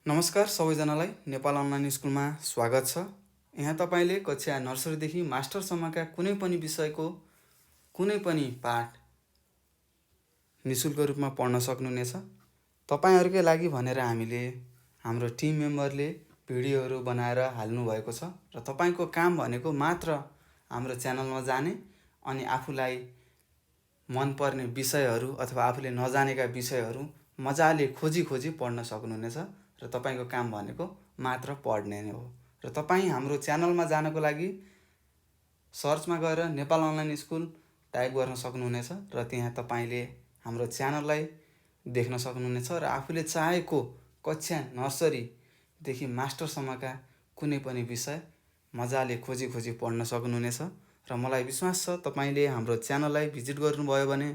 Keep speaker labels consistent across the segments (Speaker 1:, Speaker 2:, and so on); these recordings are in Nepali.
Speaker 1: नमस्कार सबैजनालाई नेपाल अनलाइन स्कुलमा स्वागत छ। यहाँ तपाईँले कक्षा नर्सरीदेखि मास्टरसम्मका कुनै पनि विषयको कुनै पनि पाठ निशुल्क रूपमा पढ्न सक्नुहुनेछ। तपाईँहरूकै लागि भनेर हामीले हाम्रो टिम मेम्बरले भिडियोहरू बनाएर हाल्नु भएको छ र तपाईँको काम भनेको मात्र हाम्रो च्यानलमा जाने अनि आफूलाई मनपर्ने विषयहरू अथवा आफूले नजानेका विषयहरू मजाले खोजी पढ्न सक्नुहुनेछ र तपाईको काम भनेको मात्र पढ्ने नै हो। र तपाईँ हाम्रो च्यानलमा जानको लागि सर्चमा गएर नेपाल अनलाइन स्कुल टाइप गर्न सक्नुहुनेछ र त्यहाँ तपाईँले हाम्रो च्यानललाई देख्न सक्नुहुनेछ र आफूले चाहेको कक्षा नर्सरीदेखि मास्टरसम्मका कुनै पनि विषय मजाले खोजी पढ्न सक्नुहुनेछ। र मलाई विश्वास छ तपाईँले हाम्रो च्यानललाई भिजिट गर्नुभयो भने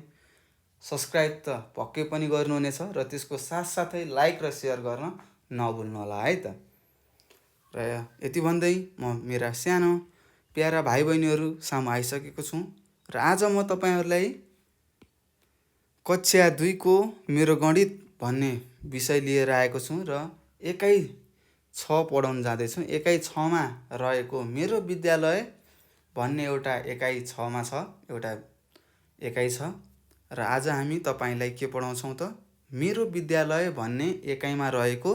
Speaker 1: सब्सक्राइब त पक्कै पनि गर्नुहुनेछ र त्यसको साथसाथै लाइक र सेयर गर्न नभुल्नु होला है त। र यति भन्दै म मेरा सानो प्यारा भाइ बहिनीहरू सामु आइसकेको छु र आज म तपाईँहरूलाई कक्षा 2 को मेरो गणित भन्ने विषय लिएर आएको छु र एकाइ 6 पढाउन जाँदैछु। एकाइ 6 मा रहेको मेरो विद्यालय भन्ने एउटा एकाइ 6 मा छ, एउटा एकाइ छ र आज हामी तपाईलाई के पढाउँछौँ त मेरो विद्यालय भन्ने एकाइमा रहेको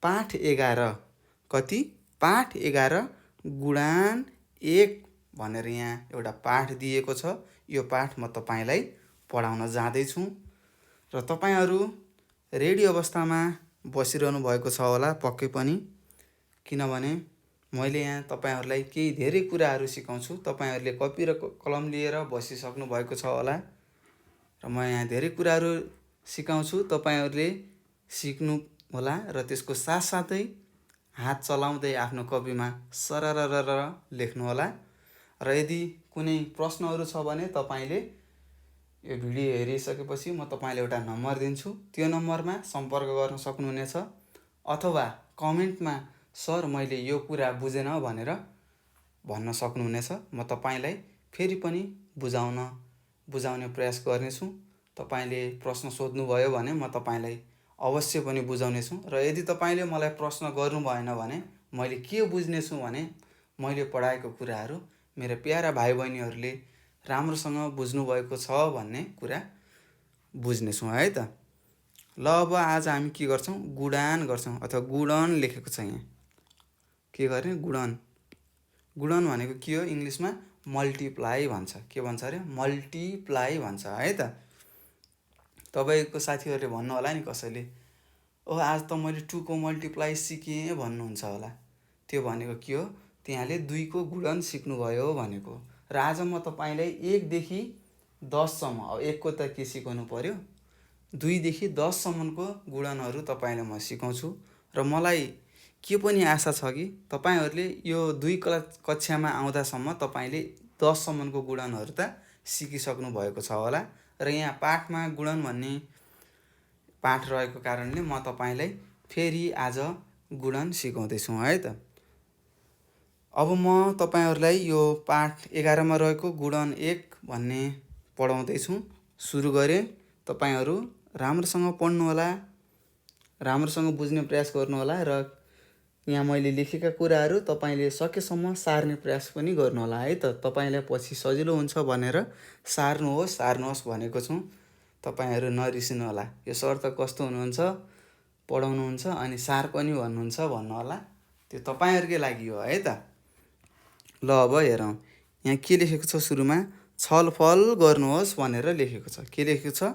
Speaker 1: पाठ 11 कति पाठ 11 गुणान 1 भनेर यहाँ एउटा पाठ दिएको छ। यो पाठ म तपाईलाई पढाउन जाँदैछु र तपाईहरू रेडी अवस्थामा बसिरहनु भएको छ होला पक्कै पनि, किनभने मैले यहाँ तपाईहरूलाई केही धेरै कुराहरू सिकाउँछु। तपाईहरूले कपी र कलम लिएर बसिसक्नु भएको छ होला र म यहाँ धेरै कुराहरू सिकाउँछु, तपाईहरूले सिक्नु होला र त्यसको साथसाथै हात चलाउँदै आफ्नो कपीमा सरररर लेख्नु होला। र यदि कुनै प्रश्नहरू छ भने तपाईले यो भिडियो हेरिसकेपछि म तपाईलाई एउटा नम्बर दिन्छु, त्यो नम्बरमा सम्पर्क गर्न सक्नुहुनेछ अथवा कमेन्टमा सर मैले यो कुरा बुझेन भनेर भन्न सक्नुहुनेछ। म तपाईलाई फेरि पनि बुझाउने प्रयास गर्नेछु। तपाईले प्रश्न सोध्नुभयो भने म तपाईलाई अवश्य पनि बुझाउनेछु र यदि तपाईले मलाई प्रश्न गर्नु भएन भने मैले के बुझ्नेछु भने मैले पढाएको कुराहरू मेरा प्यारा भाइ बहिनीहरूले राम्रोसँग बुझ्नु भएको छ भन्ने कुरा बुझ्नेछु है त। ल अब आज हामी के गर्छौँ, गुणान गर्छौँ अथवा गुणन लेखेको छ यहाँ। के गर्ने, गुणन भनेको के हो, इङ्ग्लिसमा मल्टिप्लाई भन्छ। के भन्छ अरे, मल्टिप्लाई भन्छ है त। तपाईको साथीहरूले भन्नु होला नि कसैले, ओ आज त मैले 2 को मल्टिप्लाई सिकेँ भन्नुहुन्छ होला। त्यो भनेको के हो, त्यहाँले 2 को गुणन सिक्नुभयो भनेको। र आज म तपाईलाई 1 देखि 10 सम्म, अब 1 को त के सिकाउनु पर्यो, 2 देखि 10 सम्मको गुणनहरू तपाईलाई म सिकाउँछु र मलाई के पनि आशा छ कि तपाईहरूले यो 2 कक्षामा आउँदासम्म तपाईले 10 सम्मको गुणनहरू त सिकिसक्नु भएको छ होला। र यहाँ पाठमा गुणन भन्ने पाठ रहेको कारणले म तपाईलाई फेरि आज गुणन सिकाउँदैछु है त। अब म तपाईहरूलाई यो पाठ 11 मा रहेको गुणन 1 भन्ने पढाउँदैछु। सुरु गरे, तपाईहरू राम्रोसँग पढ्नु होला, राम्रोसँग बुझ्ने प्रयास गर्नु होला र यहाँ मैले लेखेका कुराहरू तपाईले सकेसम्म सार्ने प्रयास पनि गर्नु होला है त। तपाईलाई पछि सजिलो हुन्छ भनेर सार्नुहोस् भनेको छु। तपाईहरू नरिसिनु होला, यो सर त कस्तो हुनुहुन्छ, पढाउनुहुन्छ अनि सार पनि भन्नुहुन्छ भन्नु होला, त्यो तपाईहरुकै लागि हो है त। ल अब हेरौँ, यहाँ के लेखेको छ, सुरुमा छलफल गर्नुहोस् भनेर लेखेको छ। के लेखेको छ,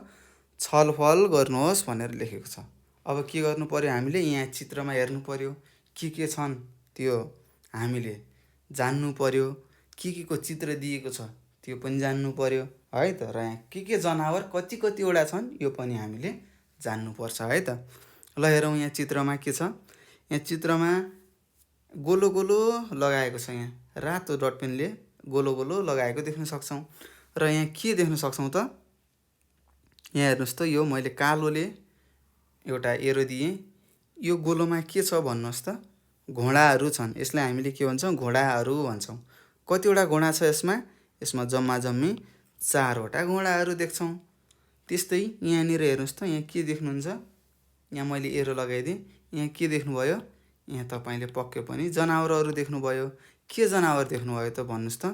Speaker 1: छलफल गर्नुहोस् भनेर लेखेको छ। अब के गर्नु पर्यो, हामीले यहाँ चित्रमा हेर्नु पर्यो, के छन् त्यो हामीले जान्नु पर्यो, के को चित्र दिएको छ त्यो पनि जान्नु पर्यो है त। र यहाँ के जनावर कतिवटा छन् यो पनि हामीले जान्नुपर्छ है त। ल हेरौँ, यहाँ चित्रमा के छ, यहाँ चित्रमा गोलो लगाएको छ, यहाँ रातो डट पेनले गोलो लगाएको देख्न सक्छौँ। र यहाँ के देख्न सक्छौँ त, यहाँ हेर्नुहोस् त, यो मैले कालोले एउटा एरो दिएँ, यो गोलोमा के छ भन्नुहोस् त, घोडाहरू छन्। यसलाई हामीले के भन्छौँ, घोडाहरू भन्छौँ। कतिवटा घोडा छ यसमा जम्मा जम्मी 4 वटा घोडाहरू देख्छौँ। त्यस्तै यहाँनिर हेर्नुहोस् त, यहाँ के देख्नुहुन्छ, यहाँ मैले एरो लगाइदिएँ। यहाँ के देख्नुभयो? यहाँ तपाईँले पक्कै पनि जनावरहरू देख्नुभयो। के जनावर देख्नुभयो त भन्नुहोस् त?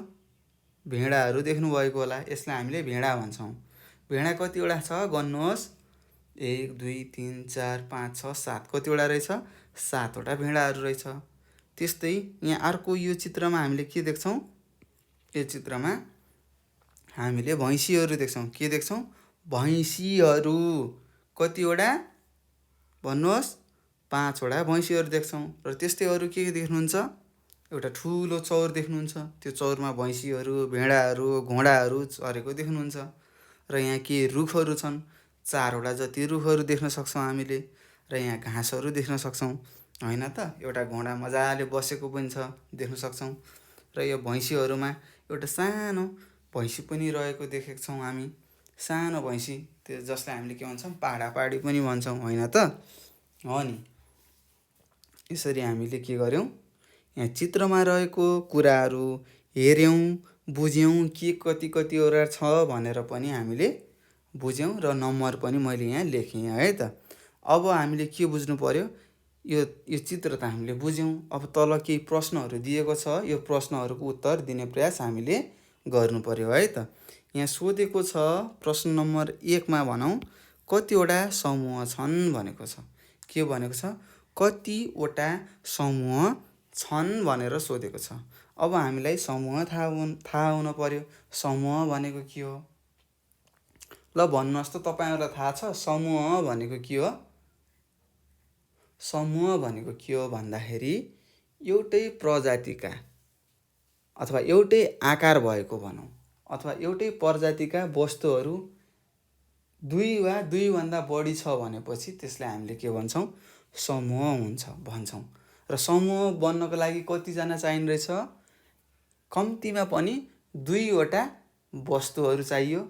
Speaker 1: भेडाहरू देख्नुभएको होला। यसलाई हामीले भेडा भन्छौँ। भेडा कतिवटा छ गन्नुहोस्? 1 2 3 4 5 6 7 कतिवटा रहेछ? 7वटा भेडाहरू रहेछ। त्यस्तै यहाँ अर्को यो चित्रमा हामीले के देख्छौँ? यो चित्रमा हामीले भैँसीहरू देख्छौँ। के देख्छौँ? भैँसीहरू। कतिवटा भन्नुहोस्? 5वटा भैँसीहरू देख्छौँ। र त्यस्तै अरू के देख्नुहुन्छ? एउटा ठुलो चौर देख्नुहुन्छ। त्यो चौरमा भैँसीहरू, भेडाहरू, घोडाहरू चरेको देख्नुहुन्छ। र यहाँ के रुखहरू छन्? 4वटा जति रुखहरू देख्न सक्छौँ हामीले। र यहाँ घाँसहरू देख्न सक्छौँ, होइन त? एउटा घोडा मजाले बसेको पनि छ, देख्न सक्छौँ। र यो भैँसीहरूमा एउटा सानो भैँसी पनि रहेको देखेको छौँ हामी। सानो भैँसी, त्यो जसलाई हामीले के भन्छौँ? पाडापाडी पनि भन्छौँ, होइन त? हो नि। यसरी हामीले के गर्यौँ? यहाँ चित्रमा रहेको कुराहरू हेऱ्यौँ, बुझ्यौँ, के कतिवटा छ भनेर पनि हामीले बुझ्यौँ। र नम्बर पनि मैले यहाँ लेखेँ है त। अब हामीले के बुझ्नु पर्यो? यो चित्र त हामीले बुझ्यौँ। अब तल केही प्रश्नहरू दिएको छ। यो प्रश्नहरूको उत्तर दिने प्रयास हामीले गर्नु पर्यो है त। यहाँ सोधेको छ प्रश्न नम्बर 1मा भनौँ कतिवटा समूह छन् भनेको छ। के भनेको छ? कतिवटा समूह छन् भनेर सोधेको छ। अब हामीलाई समूह थाहा हुनु पर्यो। समूह भनेको के हो? ल भन्नुहोस् त, तपाईँहरूलाई थाहा छ समूह भनेको के हो? समूह भनेको के हो भन्दाखेरि एउटै प्रजातिका अथवा एउटै आकार भएको भनौँ, अथवा एउटै प्रजातिका वस्तुहरू 2 वा 2 भन्दा बढी छ भनेपछि त्यसलाई हामीले के भन्छौँ? समूह हुन्छ भन्छौँ। र समूह बन्नको लागि कतिजना चाहिने रहेछ? कम्तीमा पनि 2वटा वस्तुहरू चाहियो,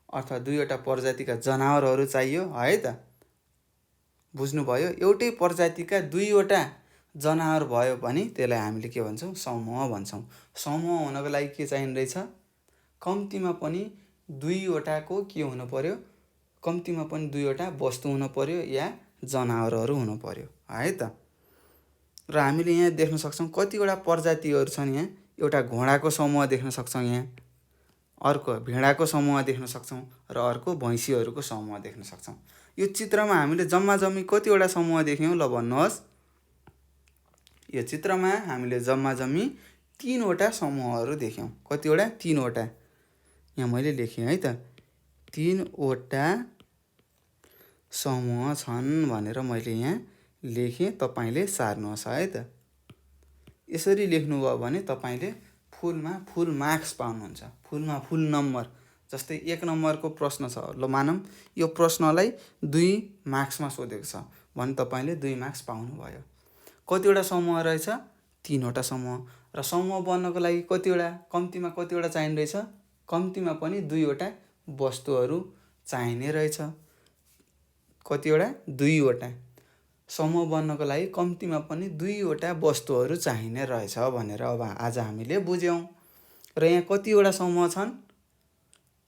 Speaker 1: अथवा 2वटा प्रजातिका जनावरहरू चाहियो है त। बुझ्नुभयो? एउटै प्रजातिका 2वटा जनावर भयो भने त्यसलाई हामीले के भन्छौँ? समूह भन्छौँ। समूह हुनको लागि के चाहिने रहेछ? कम्तीमा पनि 2वटाको के हुनु पर्यो? कम्तीमा पनि 2वटा वस्तु हुनु पर्यो या जनावरहरू हुनु पर्यो है त। र हामीले यहाँ देख्न सक्छौँ कतिवटा प्रजातिहरू छन्। यहाँ एउटा घोडाको समूह देख्न सक्छौँ, यहाँ अर्को भेडाको समूह देख्न सक्छौँ, र अर्को भैँसीहरूको समूह देख्न सक्छौँ। यो चित्रमा हामीले जम्मा जम्मी कतिवटा समूह देख्यौँ? ल भन्नुहोस्? यो चित्रमा हामीले जम्मा जम्मी 3वटा समूहहरू देख्यौँ। कतिवटा? 3वटा। यहाँ मैले लेखेँ है त। 3वटा समूह छन् भनेर मैले यहाँ लेखेँ। तपाईँले सार्नुहोस् है त। यसरी लेख्नुभयो भने तपाईँले फुलमा फुल मार्क्स पाउनुहुन्छ। फुलमा फुल नम्बर। जस्तै 1 नम्बरको प्रश्न छ, ल मानौँ यो प्रश्नलाई 2 मार्क्समा सोधेको छ भने तपाईँले 2 मार्क्स पाउनुभयो। कतिवटा समूह रहेछ? 3वटा समूह। र समूह बन्नको लागि कतिवटा, कम्तीमा कतिवटा चाहिने रहेछ? कम्तीमा पनि 2वटा वस्तुहरू चाहिने रहेछ। कतिवटा? 2वटा। समूह बन्नको लागि कम्तीमा पनि 2वटा वस्तुहरू चाहिने रहेछ भनेर अब आज हामीले बुझ्यौँ। र यहाँ कतिवटा समूह छन्?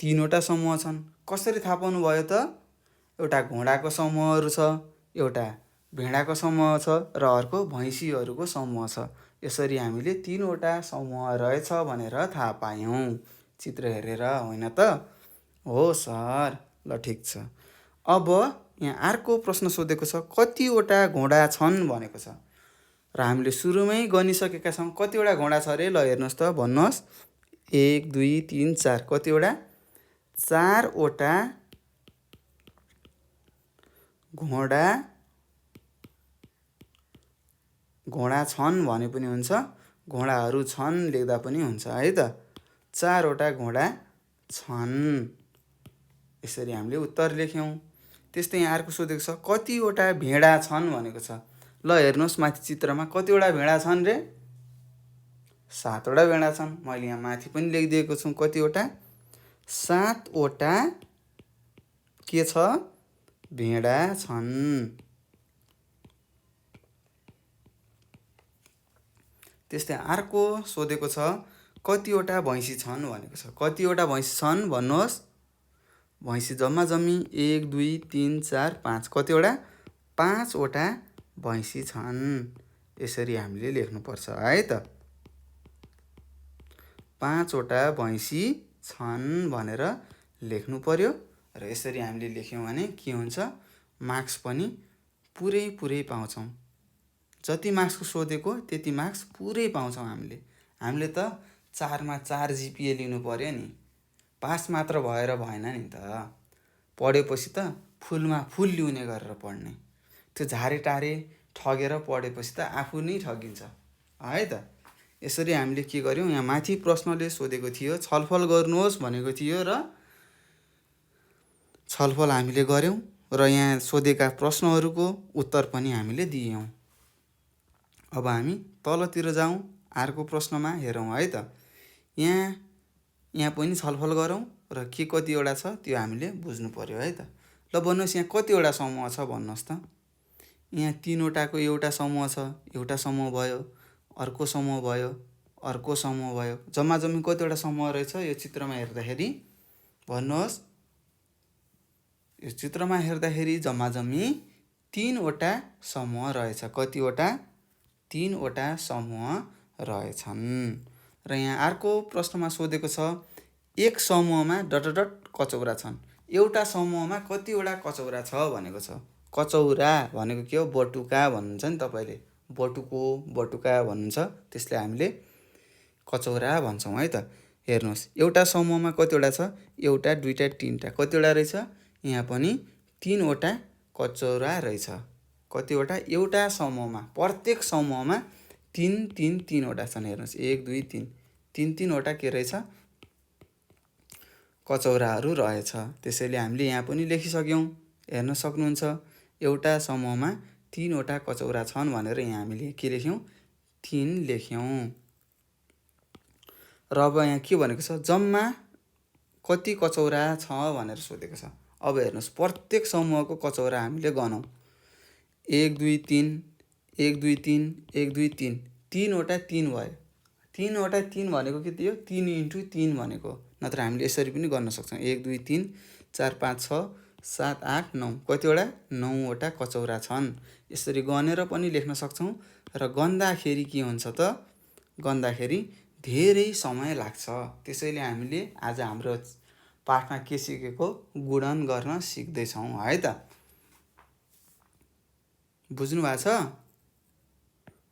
Speaker 1: 3वटा समूह छन्। कसरी थाहा पाउनुभयो त? एउटा घोडाको समूहहरू छ, एउटा भेडाको समूह छ, र अर्को भैँसीहरूको समूह छ। यसरी हामीले 3वटा समूह रहेछ भनेर थाहा पायौँ चित्र हेरेर, होइन त? हो सर। ल ठिक छ। अब यहाँ अर्को प्रश्न सोधेको छ कतिवटा घोडा छन् भनेको छ। र हामीले सुरुमै गनिसकेका छौँ। कतिवटा घोडा छ अरे? ल हेर्नुहोस् त, भन्नुहोस्? 1 2 3 4 कतिवटा? 4वटा घोडा छन् भने पनि हुन्छ, घोडाहरू छन् लेख्दा पनि हुन्छ है त। 4वटा घोडा छन्। यसरी हामीले उत्तर लेख्यौँ। त्यस्तै यहाँ अर्को सोधेको छ कतिवटा भेडा छन् भनेको छ। ल हेर्नुहोस् माथि चित्रमा कतिवटा भेडा छन् रे? 7वटा भेडा छन्। मैले यहाँ माथि पनि लेखिदिएको छु कतिवटा? 7वटा के छ? भेडा छन्। त्यस्तै अर्को सोधेको छ कतिवटा भैँसी छन् भनेको छ। कतिवटा भैँसी छन् भन्नुहोस्? भैँसी जम्मा जम्मी 1 2 3 4 5 कतिवटा? 5 वटा भैँसी छन्। यसरी हामीले लेख्नुपर्छ है त। 5 वटा भैँसी छन् भनेर लेख्नु पर्यो र यसरी हामीले लेख्यौँ भने के हुन्छ, मार्क्स पनि पुरै पाउँछौँ। जति मार्क्सको सोधेको त्यति मार्क्स पुरै पाउँछौँ हामीले त 4मा 4 जिपिए लिनु पर्यो नि, पास मात्र भएर भएन नि त। पढेपछि त फुलमा फुल ल्याउने गरेर पढ्ने, त्यो झारेटारे ठगेर पढेपछि त आफू नै ठगिन्छ है त। यसरी हामीले के गर्यौँ, यहाँ माथि प्रश्नले सोधेको थियो छलफल गर्नुहोस् भनेको थियो र छलफल हामीले गर्यौँ र यहाँ सोधेका प्रश्नहरूको उत्तर पनि हामीले दियौँ। अब हामी तलतिर जाउँ, अर्को प्रश्नमा हेरौँ है त। यहाँ पनि छलफल गरौँ र के कतिवटा छ त्यो हामीले बुझ्नु पर्यो है त। ल भन्नुहोस् यहाँ कतिवटा समूह छ भन्नुहोस् त। यहाँ 3 वटाको एउटा समूह छ, एउटा समूह भयो, अर्को समूह भयो, अर्को समूह भयो। जम्मा जम्मी कतिवटा समूह रहेछ यो चित्रमा हेर्दाखेरि भन्नुहोस्। यो चित्रमा हेर्दाखेरि जम्मा जम्मी 3 वटा समूह रहेछ। कतिवटा? 3 वटा समूह रहेछन्। र यहाँ अर्को प्रश्नमा सोधेको छ एक समूहमा ... कचौरा छन्। एउटा समूहमा कतिवटा कचौरा छ भनेको छ। कचौरा भनेको के हो? बटुका भन्नुहुन्छ नि तपाईँले, बटुको, बटुका भन्नुहुन्छ, त्यसले हामीले कचौरा भन्छौँ है त। हेर्नुहोस् एउटा समूहमा कतिवटा छ? एउटा, दुईटा, तीनटा। कतिवटा रहेछ? यहाँ पनि 3 वटा कचौरा रहेछ। कतिवटा? एउटा समूहमा, प्रत्येक समूहमा 3 वटा छन्। हेर्नुहोस् 1 2 3 3 वटा के रहेछ? कचौराहरू रहेछ। त्यसैले हामीले यहाँ पनि लेखिसक्यौँ, हेर्न सक्नुहुन्छ। एउटा समूहमा 3 वटा कचौरा छन् भनेर यहाँ हामीले के लेख्यौँ? 3 लेख्यौँ। र अब यहाँ के भनेको छ? जम्मा कति कचौरा छ भनेर सोधेको छ। अब हेर्नुहोस् प्रत्येक समूहको कचौरा हामीले गनौँ। 1 2 3 1 2 3 1 2 3 3 वटा 3 भयो। 3 वटा 3 भनेको के थियो? 3 × 3 भनेको। नत्र हामीले यसरी पनि गर्न सक्छौँ। 1 2 3 4 5 6 7 8 9। कतिवटा? 9 वटा कचौरा छन्। यसरी गनेर पनि लेख्न सक्छौँ। र गन्दाखेरि के हुन्छ त? गन्दाखेरि धेरै समय लाग्छ। त्यसैले हामीले आज हाम्रो पाठमा के सिकेको? गुणन गर्न सिक्दैछौँ है त। बुझ्नु भएको छ?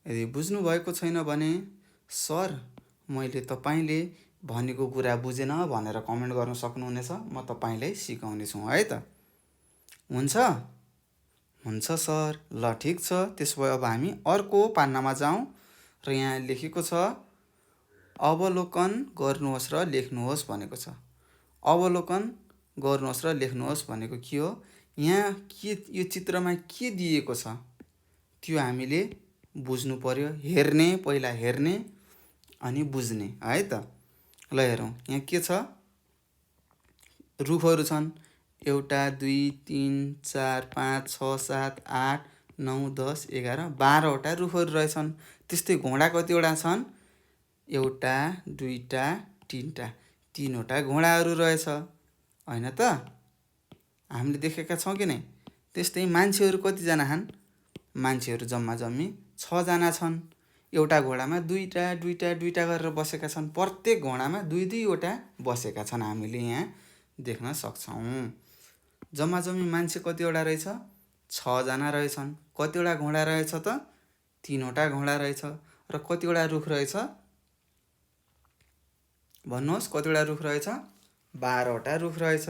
Speaker 1: यदि बुझ्नु भएको छैन भने सर मैले तपाईँले भनेको कुरा बुझेन भनेर कमेन्ट गर्न सक्नुहुनेछ। म तपाईँलाई सिकाउने छु है त। हुन्छ? हुन्छ सर। ल ठिक छ। त्यसो भए अब हामी अर्को पान्नामा जाउँ र यहाँ लेखेको छ अवलोकन गर्नुहोस् र लेख्नुहोस् भनेको छ। अवलोकन गर्नुहोस् र लेख्नुहोस् भनेको के हो? यहाँ के यो चित्रमा के दिएको छ त्यो हामीले बुझ्नु पर्यो। हेर्ने, पहिला हेर्ने अनि बुझ्ने है त। ल हेरौँ यहाँ के छ? रुखहरू छन्। 1 2 3 4 5 6 7 8 9 10 11 12 वटा रुखहरू रहेछन्। त्यस्तै घोडा कतिवटा छन्? 1 2 3टा 3 वटा घोडाहरू रहेछ होइन त? हामीले देखेका छौँ कि नै? त्यस्तै मान्छेहरू कतिजना छन्? मान्छेहरू जम्मा जम्मी 6 जना छन्। एउटा घोडामा दुईटा गरेर बसेका छन्। प्रत्येक घोडामा 2 वटा बसेका छन्। हामीले यहाँ देख्न सक्छौँ। जम्मा जम्मी मान्छे कतिवटा रहेछ? 6 जना रहेछन्। कतिवटा घोडा रहेछ त? 3 वटा घोडा रहेछ। र कतिवटा रुख रहेछ? भन्नुहोस् कतिवटा रुख रहेछ? 12 वटा रुख रहेछ।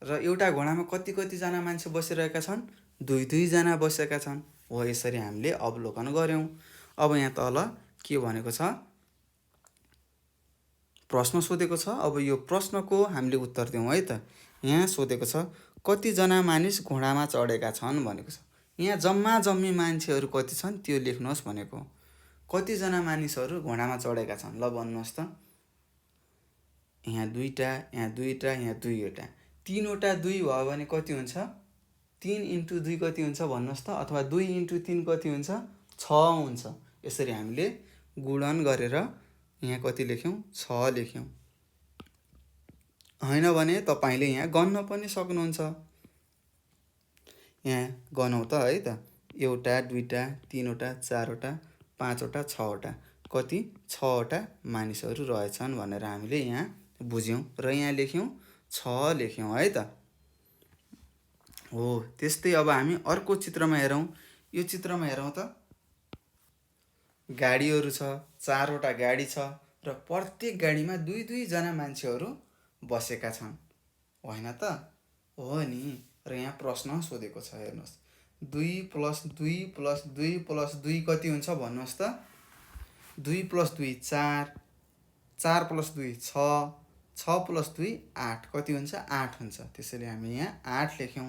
Speaker 1: र एउटा घोडामा कतिजना मान्छे बसिरहेका छन्? 2 जना बसेका छन्। हो यसरी हामीले अवलोकन गर्यौँ। अब यहाँ तल के भनेको छ? प्रश्न सोधेको छ। अब यो प्रश्नको हामीले उत्तर दिउँ है त। यहाँ सोधेको छ कतिजना मानिस घोडामा चढेका छन् भनेको छ। यहाँ जम्मा जम्मी मान्छेहरू कति छन् त्यो लेख्नुहोस् भनेको। कतिजना मानिसहरू घोडामा चढेका छन्? ल भन्नुहोस् त। यहाँ 2टा, यहाँ 2टा, यहाँ 2 वटा। 3 वटा 2 भयो भने कति हुन्छ? 3 × 2 कति हुन्छ भन्नुहोस् त? अथवा 2 × 3 कति हुन्छ? 6 हुन्छ। यसरी हामीले गुणन गरेर यहाँ कति लेख्यौँ? 6 लेख्यौँ। होइन भने तपाईँले यहाँ गन्न पनि सक्नुहुन्छ। यहाँ गनौँ त है त। एउटा, दुईटा, तीनवटा, चारवटा, पाँचवटा, छवटा, कति 6वटा मानिसहरू रहेछन् भनेर हामीले यहाँ बुझ्यौँ र यहाँ लेख्यौँ 6 लेख्यौँ है त। हो त्यस्तै अब हामी अर्को चित्रमा हेरौँ। यो चित्रमा हेरौँ त, गाडीहरू छ, 4वटा गाडी छ र प्रत्येक गाडीमा 2-2 जना मान्छेहरू बसेका छन्, होइन त? हो नि। र यहाँ प्रश्न सोधेको छ, हेर्नुहोस्, 2 + 2 + 2 + 2 कति हुन्छ भन्नुहोस् त? 2 + 2 4, 4 + 2 6, 6 + 2 8, कति हुन्छ? 8 हुन्छ। त्यसैले हामी यहाँ 8 लेख्यौँ।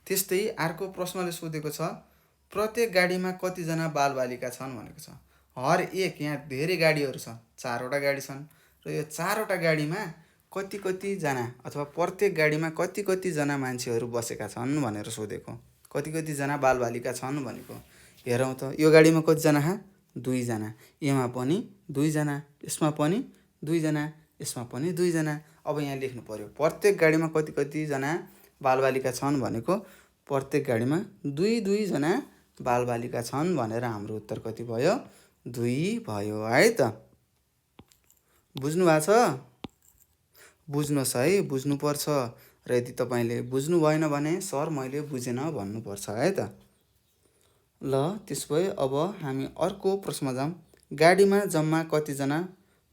Speaker 1: त्यस्तै अर्को प्रश्नले सोधेको छ, प्रत्येक गाडीमा कतिजना बालबालिका छन् भनेको छ। हर एक, यहाँ धेरै गाडीहरू छ, 4वटा गाडी छन् र यो 4वटा गाडीमा कतिजना अथवा प्रत्येक गाडीमा कतिजना मान्छेहरू बसेका छन् भनेर सोधेको। कतिजना बालबालिका छन् भनेको। हेरौँ त, यो गाडीमा कतिजना? 2 जना। यसमा पनि 2 जना, यसमा पनि 2 जना, यसमा पनि 2 जना। अब यहाँ लेख्नु पर्यो प्रत्येक गाडीमा कतिजना बालबालिका छन् भनेको। प्रत्येक गाडीमा 2-2 जना बालबालिका छन् भनेर हाम्रो उत्तर कति भयो? 2 भयो है त। बुझ्नु भएको छ? बुझ्नुहोस् है, बुझ्नुपर्छ। र यदि तपाईँले बुझ्नु भएन भने सर मैले बुझेन भन्नुपर्छ है त। ल त्यसो भए अब हामी अर्को प्रश्नमा जाउँ। गाडीमा जम्मा कतिजना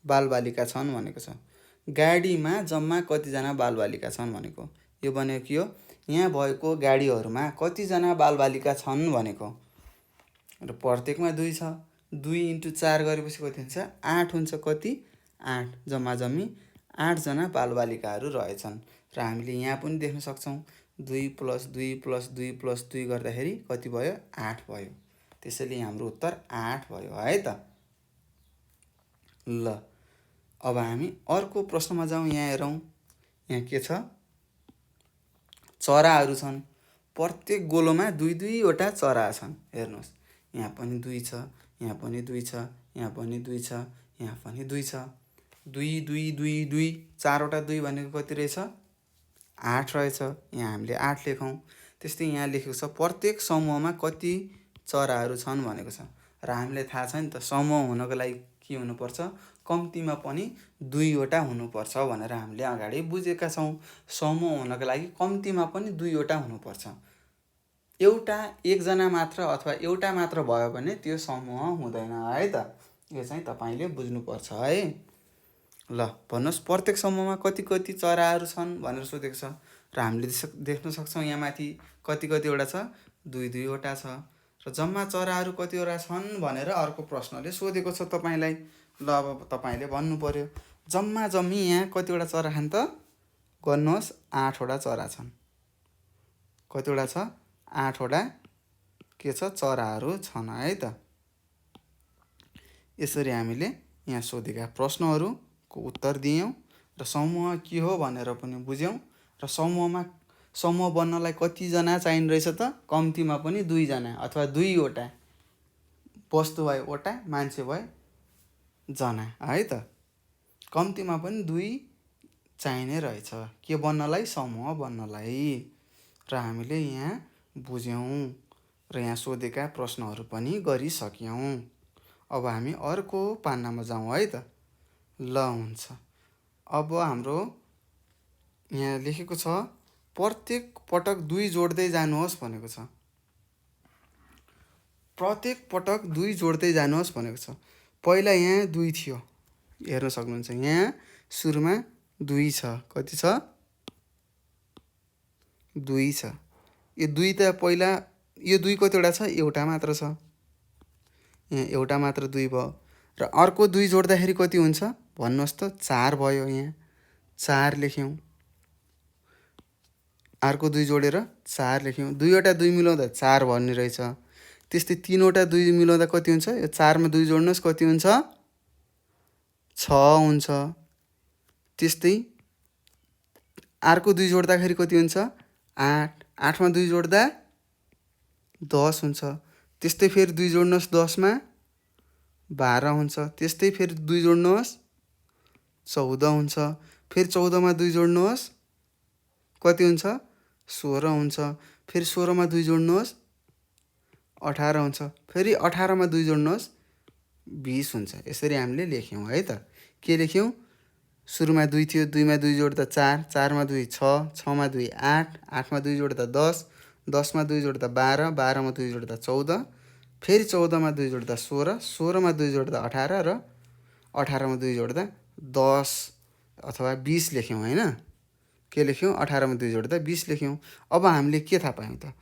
Speaker 1: बालबालिका छन् भनेको छ। गाडीमा जम्मा कतिजना बालबालिका छन् भनेको। यो भनेको के हो? यहाँ भएको गाडीहरूमा कतिजना बालबालिका छन् भनेको। र प्रत्येकमा 2 छ। 2 × 4 गरेपछि कति हुन्छ? 8 हुन्छ। कति? 8। जम्मा 8जना बालबालिकाहरू रहेछन्। र हामीले यहाँ पनि देख्न सक्छौँ 2 + 2 + 2 + 2 गर्दाखेरि कति भयो? 8 भयो। त्यसैले हाम्रो उत्तर 8 भयो है त। ल अब हामी अर्को प्रश्नमा जाउँ। यहाँ हेरौँ, यहाँ के छ? चराहरू छन्। प्रत्येक गोलोमा 2-2वटा चरा छन्। हेर्नुहोस्, यहाँ पनि 2 छ, यहाँ पनि 2 छ, यहाँ पनि 2 छ, यहाँ पनि 2 छ। 2 2 2 2, 4वटा 2 भनेको कति रहेछ? 8 रहेछ। यहाँ हामीले 8 लेखौँ। त्यस्तै यहाँ लेखेको छ प्रत्येक समूहमा कति चराहरू छन् भनेको छ। र हामीलाई थाहा छ नि त, समूह हुनको लागि के हुनुपर्छ? कम्तीमा पनि 2वटा हुनुपर्छ भनेर हामीले अगाडि बुझेका छौँ। समूह हुनको लागि कम्तीमा पनि 2वटा हुनुपर्छ। एउटा, 1जना मात्र अथवा एउटा मात्र भयो भने त्यो समूह हुँदैन है त। यो चाहिँ तपाईँले बुझ्नुपर्छ है। ल भन्नुहोस्, प्रत्येक समूहमा कति चराहरू छन् भनेर सोधेको छ। र हामीले देख्न सक्छौँ यहाँ माथि कतिवटा छ? 2-2वटा छ। र जम्मा चराहरू कतिवटा छन् भनेर अर्को प्रश्नले सोधेको छ तपाईँलाई। ल अब तपाईँले भन्नु पर्यो, जम्मी यहाँ कतिवटा चरा छन् त? गर्नुहोस्, 8वटा चरा छन्। कतिवटा छ? 8वटा के छ? चराहरू छन् है त। यसरी हामीले यहाँ सोधेका प्रश्नहरूको उत्तर दियौँ र समूह के हो भनेर पनि बुझ्यौँ। र समूह बन्नलाई कतिजना चाहिने रहेछ त? कम्तीमा पनि 2जना अथवा 2वटा। वस्तु भयो वटा, मान्छे भयो जना है त। कम्तीमा पनि 2 चाहिने रहेछ के बन्नलाई? समूह बन्नलाई। र हामीले यहाँ बुझ्यौँ र यहाँ सोधेका प्रश्नहरू पनि गरिसक्यौँ। अब हामी अर्को पान्नामा जाउँ है त। ल हुन्छ। अब हाम्रो यहाँ लेखेको छ, प्रत्येक पटक 2 जोड्दै जानुहोस् भनेको छ। प्रत्येक पटक 2 जोड्दै जानुहोस् भनेको छ। पहिला यहाँ 2 थियो, हेर्न सक्नुहुन्छ। यहाँ सुरुमा 2 छ। कति छ? 2 छ। यो 2 त पहिला, यो 2 कतिवटा छ? एउटा मात्र छ। यहाँ एउटा मात्र 2 भयो। र अर्को 2 जोड्दाखेरि कति हुन्छ भन्नुहोस् त? 4 भयो। यहाँ 4 लेख्यौँ। अर्को 2 जोडेर 4 लेख्यौँ। 2वटा 2 मिलाउँदा 4 भन्ने रहेछ। त्यस्तै 3वटा 2 मिलाउँदा कति हुन्छ? यो 4मा 2 जोड्नुहोस्, कति हुन्छ? 6 हुन्छ। त्यस्तै अर्को 2 जोड्दाखेरि कति हुन्छ? 8। 8मा 2 जोड्दा 10 हुन्छ। त्यस्तै फेरि 2 जोड्नुहोस्, 10मा 12 हुन्छ। त्यस्तै फेरि 2 जोड्नुहोस्, 14 हुन्छ। फेरि 14मा 2 जोड्नुहोस्, कति हुन्छ? 16 हुन्छ। फेरि 16 मा 2 जोड्नुहोस् 18 हुन्छ। फेरि 18 मा 2 जोड्नुहोस् 20 हुन्छ। यसरी हामीले लेख्यौँ है त। के लेख्यौँ? सुरुमा 2 थियो, 2 मा 2 जोड्दा 4, 4 मा 2 6, 6 मा 2 8, 8 मा 2 जोड्दा 10, 10 मा 2 जोड्दा 12, 12 मा 2 जोड्दा 14, फेरि 14 मा 2 जोड्दा 16, 16 मा 2 जोड्दा 18 र 18 मा 2 जोड्दा 10 अथवा 20 लेख्यौँ होइन। के लेख्यौँ? 18 मा 2 जोड्दा 20 लेख्यौँ। अब हामीले के थाहा पायौँ त?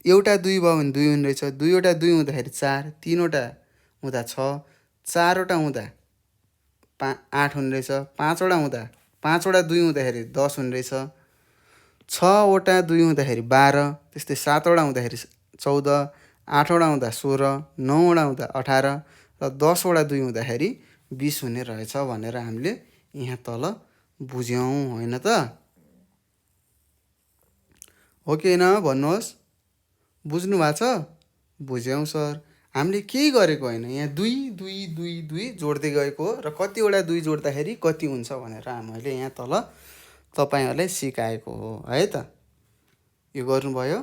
Speaker 1: एउटा 2 भयो भने 2 हुने रहेछ। 2 वटा 2 हुँदाखेरि 4, 3 वटा हुँदा 6, 4 वटा हुँदा 8 हुने रहेछ। 5 वटा हुँदा 5 वटा 2 हुँदाखेरि 10 हुने रहेछ। 6 वटा 2 हुँदाखेरि 12, त्यस्तै 7 वटा हुँदाखेरि 14, 8 वटा हुँदा 16, 9 वटा हुँदा 18 र 10 वटा 2 हुँदाखेरि 20 हुने रहेछ भनेर हामीले यहाँ तल बुझ्यौँ होइन त? हो कि होइन भन्नुहोस्? बुझ्नु भएको छ? बुझ्यौँ सर। हामीले केही गरेको होइन, यहाँ 2 2 2 2 जोड्दै गएको हो र कतिवटा 2 जोड्दाखेरि कति हुन्छ भनेर हामीले यहाँ तल तपाईँहरूलाई सिकाएको हो है त। यो गर्नुभयो?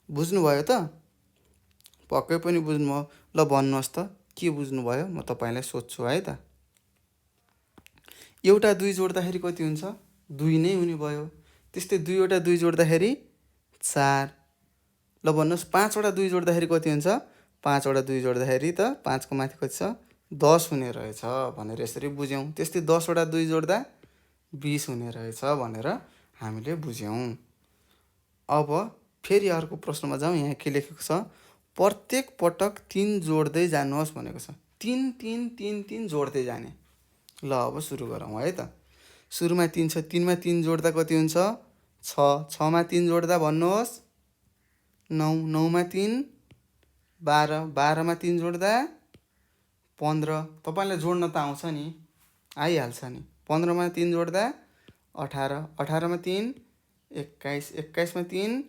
Speaker 1: बुझ्नुभयो त? पक्कै पनि बुझ्नुभयो। ल भन्नुहोस् त के बुझ्नुभयो? म तपाईँलाई सोध्छु है त। एउटा 2 जोड्दाखेरि कति हुन्छ? 2 नै हुने भयो। त्यस्तै 2 वटा 2 जोड्दाखेरि 4। ल भन्नुहोस् 5 वटा 2 जोड्दाखेरि कति हुन्छ? 5 वटा 2 जोड्दाखेरि त 5 को माथि कति छ? 10 हुने रहेछ भनेर यसरी बुझ्यौँ। त्यस्तै 10 वटा 2 जोड्दा 20 हुने रहेछ भनेर हामीले बुझ्यौँ। अब फेरि अर्को प्रश्नमा जाउँ। यहाँ के लेखेको छ? प्रत्येक पटक 3 जोड्दै जानुहोस् भनेको छ। 3 3 3 3 जोड्दै जाने। ल अब सुरु गरौँ है त। सुरुमा 3 छ। 3 मा 3 जोड्दा कति हुन्छ? 6, 6 मा 3 जोड्दा भन्नुहोस् 9, 9 मा 3 12, 12 मा 3 जोड्दा 15। तपाईँलाई जोड्न त आउँछ नि, आइहाल्छ नि। 15 मा 3 जोड्दा 18, 18 मा 3 21, 21 मा 3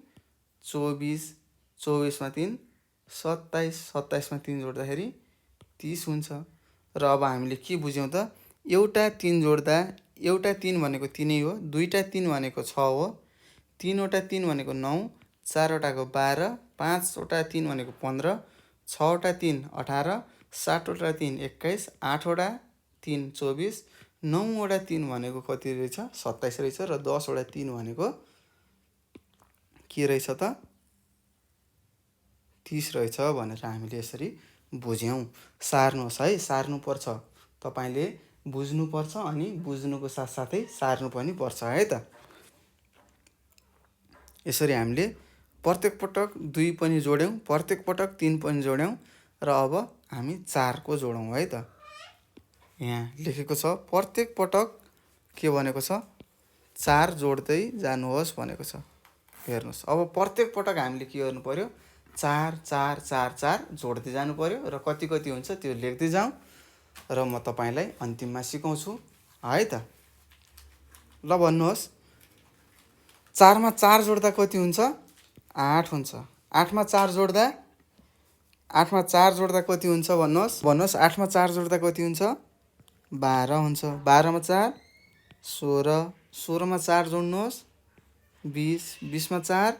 Speaker 1: 24, 24 मा 3 27, 27 मा 3 जोड्दाखेरि 30 हुन्छ। र अब हामीले के बुझ्यौँ त? एउटा 3 जोड्दा एउटा 3 भनेको 3 हो, दुईटा 3 भनेको 6 हो, 3 वटा 3 भनेको 9, 4 वटाको 12, 5 वटा 3 भनेको 15, 6 वटा 3 18, 7 वटा 3 21, 8 वटा 3 24, 9 वटा 3 भनेको कति रहेछ? 27 रहेछ र 10 वटा 3 भनेको के रहेछ त? 30 रहेछ भनेर हामीले यसरी बुझ्यौँ। सार्नुहोस् है, सार्नुपर्छ। तपाईँले बुझ्नुपर्छ अनि बुझ्नुको साथसाथै सार्नु पनि पर्छ है त। यसरी हामीले प्रत्येक पटक 2 पनि जोड्यौँ, प्रत्येक पटक 3 पनि जोड्यौँ र अब हामी 4 को जोडौँ है त। यहाँ लेखेको छ प्रत्येक पटक के भनेको छ? 4 जोड्दै जानुहोस् भनेको छ। हेर्नुहोस्, अब प्रत्येक पटक हामीले के गर्नु पर्यो? 4 4 4 4 जोड्दै जानु पर्यो र कति कति हुन्छ त्यो लेख्दै जाउँ र म तपाईँलाई अन्तिममा सिकाउँछु है त। ल भन्नुहोस्, 4 मा 4 जोड्दा कति हुन्छ? 8 हुन्छ। 8 मा 4 जोड्दा 8 मा 4 जोड्दा कति हुन्छ भन्नुहोस्? भन्नुहोस् 8 मा 4 जोड्दा कति हुन्छ? 12 हुन्छ। 12 मा 4 16, 16 मा 4 जोड्नुहोस् 20, 20 मा 4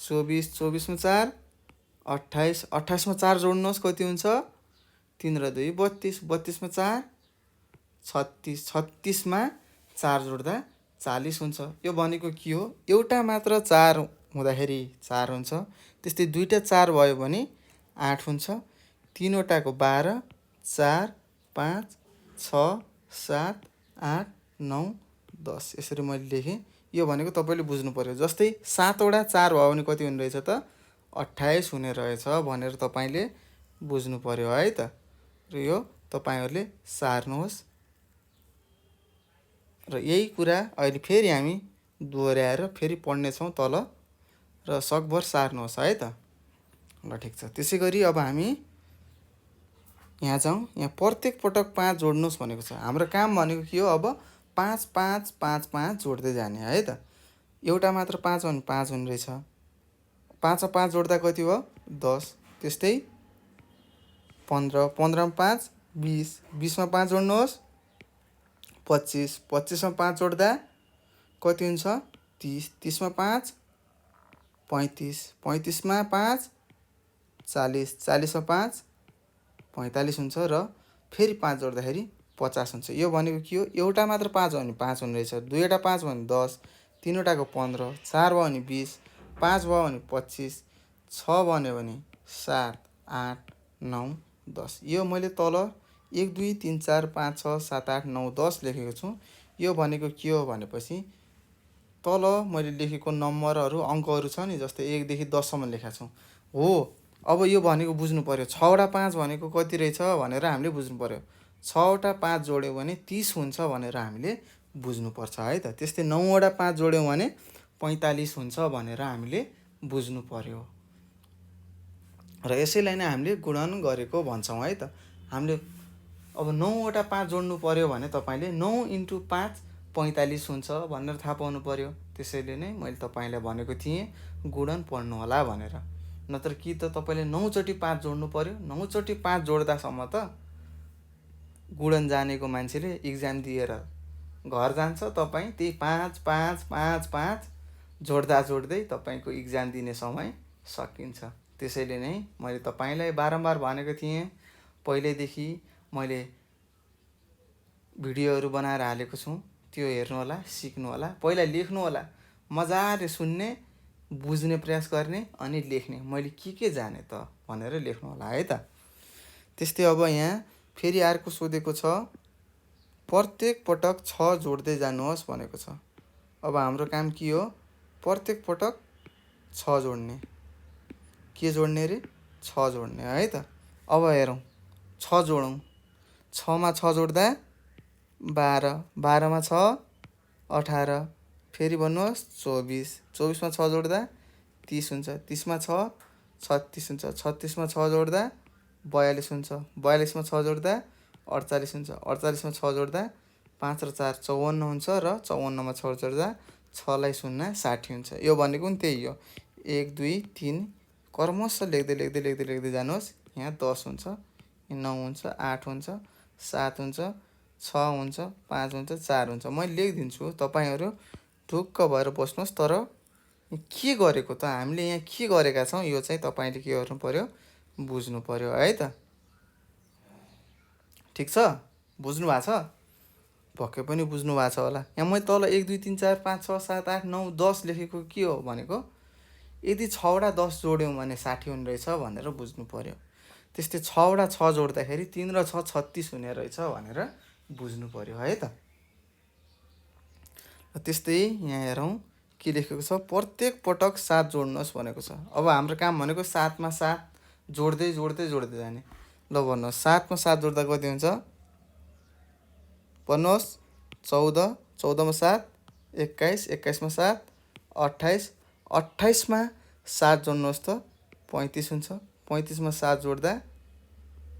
Speaker 1: 24, 24 मा 4 28, 28 मा 4 जोड्नुहोस् कति हुन्छ? 3 र 2 32, 32 मा 4 36, 36 मा 4 जोड्दा 40 हुन्छ। यो भनेको के हो? एउटा मात्र 4 हुँदाखेरि 4 हुन्छ, त्यस्तै दुईटा 4 भयो भने 8 हुन्छ, 3 वटाको 12, 4 5 6 7 8 9 10 यसरी मैले लेखेँ। यो भनेको तपाईँले बुझ्नु पर्यो। जस्तै 7 वटा 4 भयो भने कति हुने रहेछ त? 28 हुने रहेछ भनेर तपाईँले बुझ्नु पर्यो है त। र यो तपाईँहरूले सार्नुहोस् र यही कुरा अहिले फेरि हामी दोहोऱ्याएर फेरि पढ्नेछौँ तल र सकभर सार्नुहोस् है त। ल ठिक छ। त्यसै गरी अब हामी यहाँ जाउँ। यहाँ प्रत्येक पटक 5 जोड्नुहोस् भनेको छ। हाम्रो काम भनेको के हो? अब 5 5 5 5 जोड्दै जाने है त। एउटा मात्र 5 भने 5 हुने रहेछ। 5 मा 5 जोड्दा कति भयो? 10। त्यस्तै 15, 15 मा 5 20, 20 मा 5 जोड्नुहोस् 25, 25 मा 5 जोड्दा कति हुन्छ? 30, 30 मा 5 35, 35मा 5 40, 40मा 5 45 हुन्छ र फेरि 5 जोड्दाखेरि 50 हुन्छ। यो भनेको के हो? एउटा मात्र 5 हो भने 5 हुने रहेछ, दुईवटा 5 भने 10, तिनवटाको 15, 4 भयो भने 20, 5 भयो भने 25, 6 भन्यो भने 7, 8, 9, 10। यो मैले तल 1 2 3 4 5 6 7 8 9 10 लेखेको छु। यो भनेको के हो भनेपछि तल मैले लेखेको नम्बरहरू अङ्कहरू छ नि, जस्तै 1 देखि 10 सम्म लेखेको छु हो। अब यो भनेको बुझ्नु पर्यो 6 वटा 5 भनेको कति रहेछ भनेर हामीले बुझ्नु पर्यो। 6 वटा 5 जोड्यौँ भने 30 हुन्छ भनेर हामीले बुझ्नुपर्छ है त। त्यस्तै 9 वटा 5 जोड्यौँ भने 45 हुन्छ भनेर हामीले बुझ्नु पर्यो। र यसैलाई नै हामीले गुणन गरेको भन्छौँ है त। हामीले अब 9 वटा 5 जोड्नु पर्यो भने तपाईँले 9 × 5 45 हुन्छ भनेर थाहा पाउनु पर्यो। त्यसैले नै मैले तपाईँलाई भनेको थिएँ गुणन पढ्नु होला भनेर। नत्र कि त तपाईँले 9 चोटि 5 जोड्नु पर्यो। 9 चोटि 5 जोड्दासम्म त गुणन जानेको मान्छेले इक्जाम दिएर घर जान्छ, तपाईँ त्यही 5 5 5 5 जोड्दा जोड्दै तपाईँको इक्जाम दिने समय सकिन्छ। त्यसैले नै मैले तपाईँलाई बारम्बार भनेको थिएँ, पहिल्यैदेखि मैले भिडियोहरू बनाएर हालेको छु, त्यो हेर्नु होला, सिक्नु होला, पहिला लेख्नु होला, मजाले सुन्ने, बुझ्ने प्रयास गर्ने अनि लेख्ने, मैले के जाने त भनेर लेख्नु होला है त। त्यस्तै अब यहाँ फेरि अर्को सोधेको छ, प्रत्येक पटक 6 जोड्दै जानुहोस् भनेको छ। अब हाम्रो काम के हो? प्रत्येक पटक 6 जोड्ने। के जोड्ने रे? 6 जोड्ने है त। अब हेरौँ, 6 जोडौँ। 6 मा 6 जोड्दा 12, 12 मा 6 18, फेरि भन्नुहोस् 24, 24 मा 6 जोड्दा 30 हुन्छ, 30 मा 6 36 हुन्छ, 36 मा 6 जोड्दा 42 हुन्छ, 42 मा 6 जोड्दा 48 हुन्छ, 48 मा 6 जोड्दा 5 र 4 54 हुन्छ र 54 मा 6 जोड्दा 6 लाई 0 60 हुन्छ। यो भनेको पनि त्यही हो। 1 2 3 क्रमशः लेख्दै लेख्दै लेख्दै लेख्दै जानुहोस्। यहाँ 10 हुन्छ, 9 हुन्छ, 8 हुन्छ, 7 हुन्छ, 6 हुन्छ, 5 हुन्छ, 4 हुन्छ। मैले लेखिदिन्छु, तपाईँहरू ढुक्क भएर बस्नुहोस्। तर के गरेको त, हामीले यहाँ के गरेका छौँ यो चाहिँ तपाईँले के गर्नु पर्यो? बुझ्नु पर्यो है त। ठिक छ? बुझ्नु भएको छ? पक्कै पनि बुझ्नु भएको छ होला। यहाँ मैले तल 1 2 3 4 5 6 7 8 9 10 लेखेको के हो भनेको, यदि 6 वटा 10 जोड्यौँ भने 60 हुने रहेछ भनेर बुझ्नु पर्यो। त्यस्तै 6 वटा 6 जोड्दाखेरि 3 र 6 36 हुने रहेछ भनेर बुझ्नु पर्यो है त। त्यस्तै यहाँ हेरौँ के लेखेको छ, प्रत्येक पटक 7 जोड्नुहोस् भनेको छ। अब हाम्रो काम भनेको 7 मा 7 जोड्दै जोड्दै जोड्दै जाने। ल भन्नुहोस्, 7 मा 7 जोड्दा कति हुन्छ? भन्नुहोस्, 14, 14 मा 7 21, 21 मा 7 28, 28 मा 7 जोड्नुहोस् त 35 हुन्छ, 35 मा 7 जोड्दा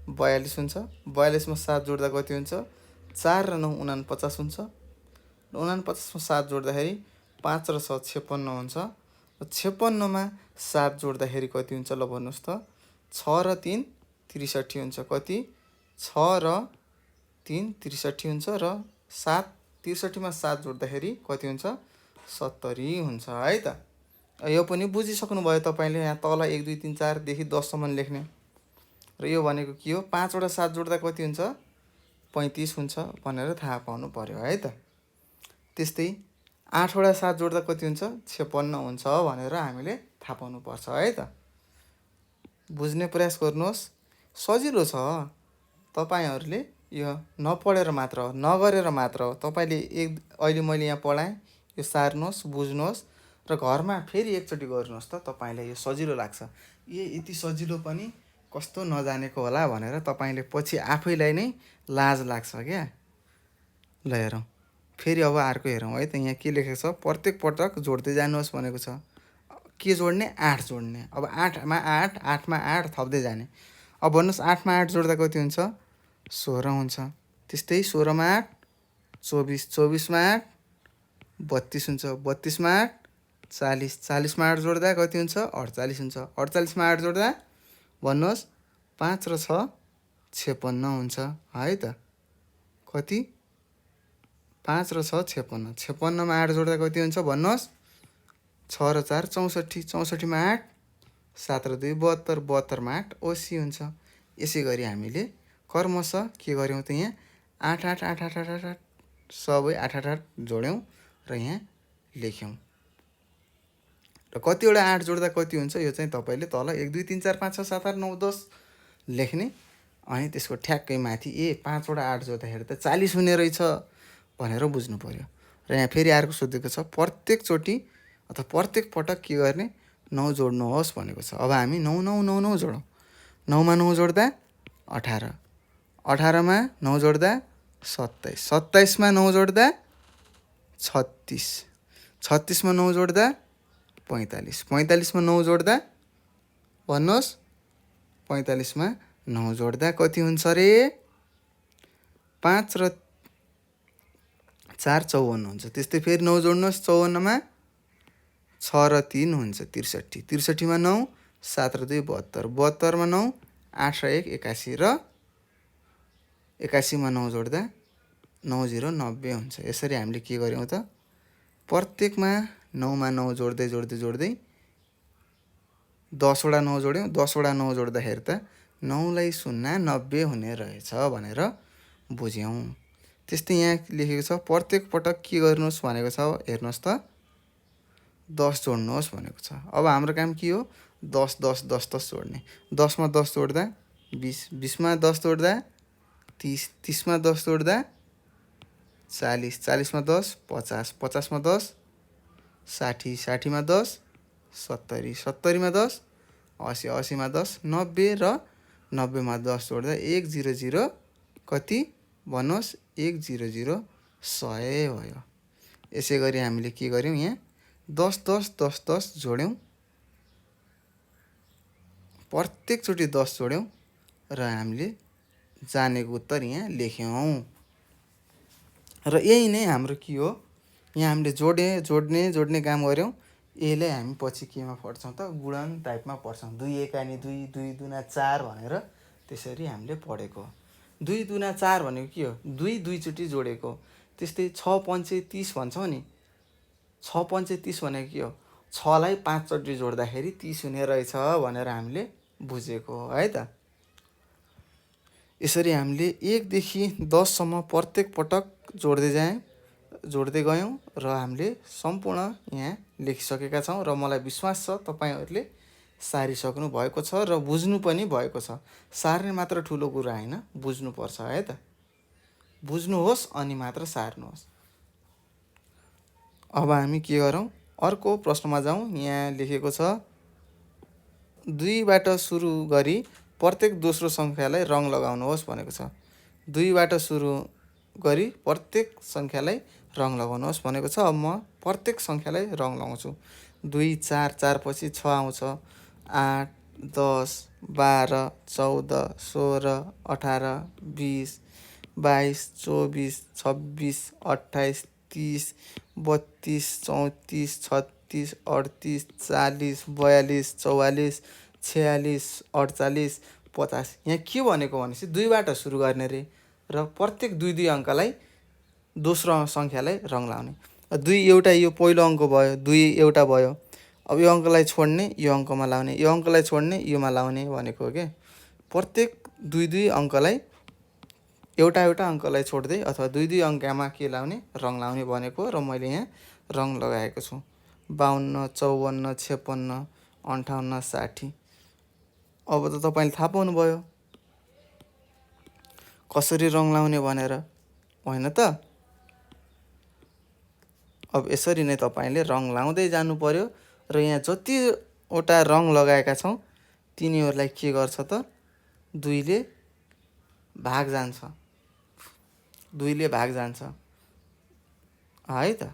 Speaker 1: 42 हुन्छ, 42 मा 7 जोड्दा कति हुन्छ? 4 र 9 49 हुन्छ, 49 मा 7 जोड्दाखेरि 5 र 6 56 हुन्छ, र 56 मा 7 जोड्दाखेरि कति हुन्छ? ल भन्नुहोस् त, 6 र 3 63 हुन्छ। कति? 6 र 3 63 हुन्छ र 7 63 मा 7 जोड्दाखेरि कति हुन्छ? 70 हुन्छ है त। यो पनि बुझिसक्नु भयो तपाईँले। यहाँ तल 1 2 3 4 देखि 10 सम्म लेख्ने। र यो भनेको के हो? 5 वटा 7 जोड्दा कति हुन्छ? 35 हुन्छ भनेर थाहा पाउनु पर्यो है त। त्यस्तै 8 वटा 7 जोड्दा कति हुन्छ? 56 हुन्छ भनेर हामीले थाहा पाउनुपर्छ है त। बुझ्ने प्रयास गर्नुहोस्, सजिलो छ। तपाईँहरूले यो नपढेर मात्र, नगरेर मात्र, तपाईँले अहिले मैले यहाँ पढाएँ, यो सार्नुहोस्, बुझ्नुहोस् र घरमा फेरि एकचोटि गर्नुहोस् त, तपाईँलाई यो सजिलो लाग्छ। यति सजिलो पनि कस्तो नजानेको होला भनेर तपाईँले पछि आफैलाई नै लाज लाग्छ क्या। ल हेरौँ फेरि, अब अर्को हेरौँ है त। यहाँ के लेखेको छ? प्रत्येक पटक जोड्दै जानुहोस् भनेको छ। के जोड्ने? 8 जोड्ने। अब 8 मा 8, 8 मा 8 थप्दै जाने। अब भन्नुहोस्, 8 मा 8 जोड्दा कति हुन्छ? 16 हुन्छ। त्यस्तै 16 मा 8 24, 24 मा 8 32 हुन्छ, 32 मा 8 40, 40 मा 8 जोड्दा कति हुन्छ? 48 हुन्छ, 48 मा 8 जोड्दा भन्नुहोस् 5 र 6 56 हुन्छ है त। कति? 5 र 6 56, 56 मा 8 जोड्दा कति हुन्छ? भन्नुहोस् 6 र 4 64, 64मा 8, 7 र 2 72, 72मा 8 80 हुन्छ। यसै गरी हामीले क्रमशः के गर्यौँ त यहाँ 8 8 8 8 8 8 सबै 8 8 8 जोड्यौँ र यहाँ लेख्यौँ। र कतिवटा 8 जोड्दा कति हुन्छ यो चाहिँ तपाईँले तल 1 2 3 4 5 6 7 8 9 10 लेख्ने, अनि त्यसको ठ्याक्कै माथि 5वटा 8 जोड्दाखेरि त 40 हुने रहेछ भनेर बुझ्नु पर्यो। र यहाँ फेरि अर्को सोधेको छ, प्रत्येकचोटि अथवा प्रत्येक पटक के गर्ने 9 जोड्नुहोस् भनेको छ। अब हामी 9 9 9 9 जोडौँ। 9मा 9 जोड्दा 18, 18मा 9 जोड्दा 27, 27मा 9 जोड्दा 36, 36मा 9 जोड्दा 45, 45मा 9 जोड्दा भन्नुहोस् 45मा 9 जोड्दा कति हुन्छ रे? 5 र 4 54 हुन्छ। त्यस्तै फेरि 9 जोड्नुहोस्, 54मा 6 र 3 हुन्छ 63, 63मा 9, 7 र 2 72, 72मा 9, 8 र 1 81 र 81मा 9 जोड्दा 9 0 90 हुन्छ। यसरी हामीले के गर्यौँ त प्रत्येकमा 9मा 9 जोड्दै जोड्दै जोड्दै 10वटा 9 जोड्यौँ। 10वटा 9 जोड्दाखेरि त 9लाई 0 90 हुने रहेछ भनेर बुझ्यौँ। त्यस्तै यहाँ लेखेको छ प्रत्येक पटक के गर्नुहोस् भनेको छ, हेर्नुहोस् त 10 जोड्नुहोस् भनेको छ। अब हाम्रो काम के हो? 10 10 10 10 जोड्ने। 10मा 10 जोड्दा 20, 20मा 10 जोड्दा 30, 30मा 10 जोड्दा 40, 40मा 10 50, 50मा 10 60, 60मा 10 70, 70मा 10 80, 80मा 10 90 र 90मा 10 जोड्दा 100 कति भन्नुहोस् 100 100 भयो। यसै गरी हामीले के गर्यौँ यहाँ 10 10 10 10 जोड्यौँ। प्रत्येकचोटि 10 जोड्यौँ र हामीले जानेको उत्तर यहाँ लेख्यौँ। र यही नै हाम्रो के हो, यहाँ हामीले जोड्ने काम गऱ्यौँ। यसलाई हामी पछि केमा पढ्छौँ त गुणन टाइपमा पढ्छौँ। 2 एकानी 2, 2 दुना 4 भनेर त्यसरी हामीले पढेको। 2 दुना 4 भनेको के हो? 2 दुईचोटि जोडेको। त्यस्तै 6 पञ्चे 30 भन्छौँ नि, 6 पञ्चे 30 भनेको के हो? 6लाई 5 चोटि जोड्दाखेरि 30 हुने रहेछ भनेर हामीले बुझेको है त। यसरी हामीले 1 देखि 10 सम्म प्रत्येक पटक जोड्दै गयौँ र हामीले सम्पूर्ण यहाँ लेखिसकेका छौँ। र मलाई विश्वास छ तपाईँहरूले सारिसक्नु भएको छ र बुझ्नु पनि भएको छ। सार्ने मात्र ठुलो कुरा होइन, बुझ्नुपर्छ है त। बुझ्नुहोस् अनि मात्र सार्नुहोस्। अब हामी के गरौँ, अर्को प्रश्नमा जाउँ। यहाँ लेखेको छ 2बाट सुरु गरी प्रत्येक दोस्रो सङ्ख्यालाई रङ लगाउनुहोस् भनेको छ। 2बाट सुरु गरी प्रत्येक सङ्ख्यालाई रङ लगाउनुहोस् भनेको छ। अब म प्रत्येक सङ्ख्यालाई रङ लगाउँछु। 2 4 4 पछि 6 आउँछ, 8 10 12 14 16 18 20 22 24 26 28 30 32 34 36 38 40 42 44 46 48 50। यहाँ के भनेको भनेपछि 2बाट सुरु गर्ने रे र प्रत्येक 2 2 अङ्कलाई दोस्रो सङ्ख्यालाई रङ लाउने। 2 एउटा यो पहिलो अङ्क भयो, 2 एउटा भयो। अब यो अङ्कलाई छोड्ने यो अङ्कमा लाउने, यो अङ्कलाई छोड्ने योमा लाउने भनेको हो क्या। प्रत्येक 2 2 अङ्कलाई एउटा अङ्कलाई छोड्दै अथवा 2 2 अङ्कमा के लाउने? रङ लाउने भनेको। र मैले यहाँ रङ लगाएको छु। 52 54 56 58 60। अब त तपाईँले थाहा पाउनुभयो कसरी रङ लाउने भनेर, होइन त? अब यसरी नै तपाईँले रङ लाउँदै जानु पर्यो। र यहाँ जतिवटा रङ लगाएका छौँ तिनीहरूलाई के गर्छ त 2ले भाग जान्छ, 2ले भाग जान्छ है त।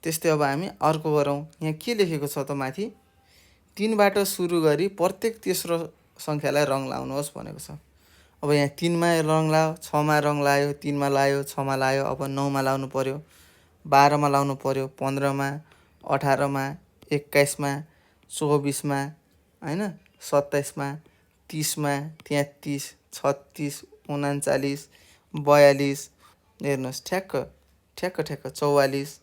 Speaker 1: त्यस्तै अब हामी अर्को गरौँ। यहाँ के लेखेको छ त माथि 3बाट सुरु गरी प्रत्येक तेस्रो सङ्ख्यालाई रङ लाउनुहोस् भनेको छ। अब यहाँ 3मा रङ लायो, 6मा रङ लायो, 3मा लायो, 6मा लायो। अब 9मा लाउनु पर्यो, 12मा लाउनु पर्यो, 15मा 18मा 21मा 24मा होइन, 27मा 30मा 33 36 39 42 हेर्नुहोस् ठ्याक्क 44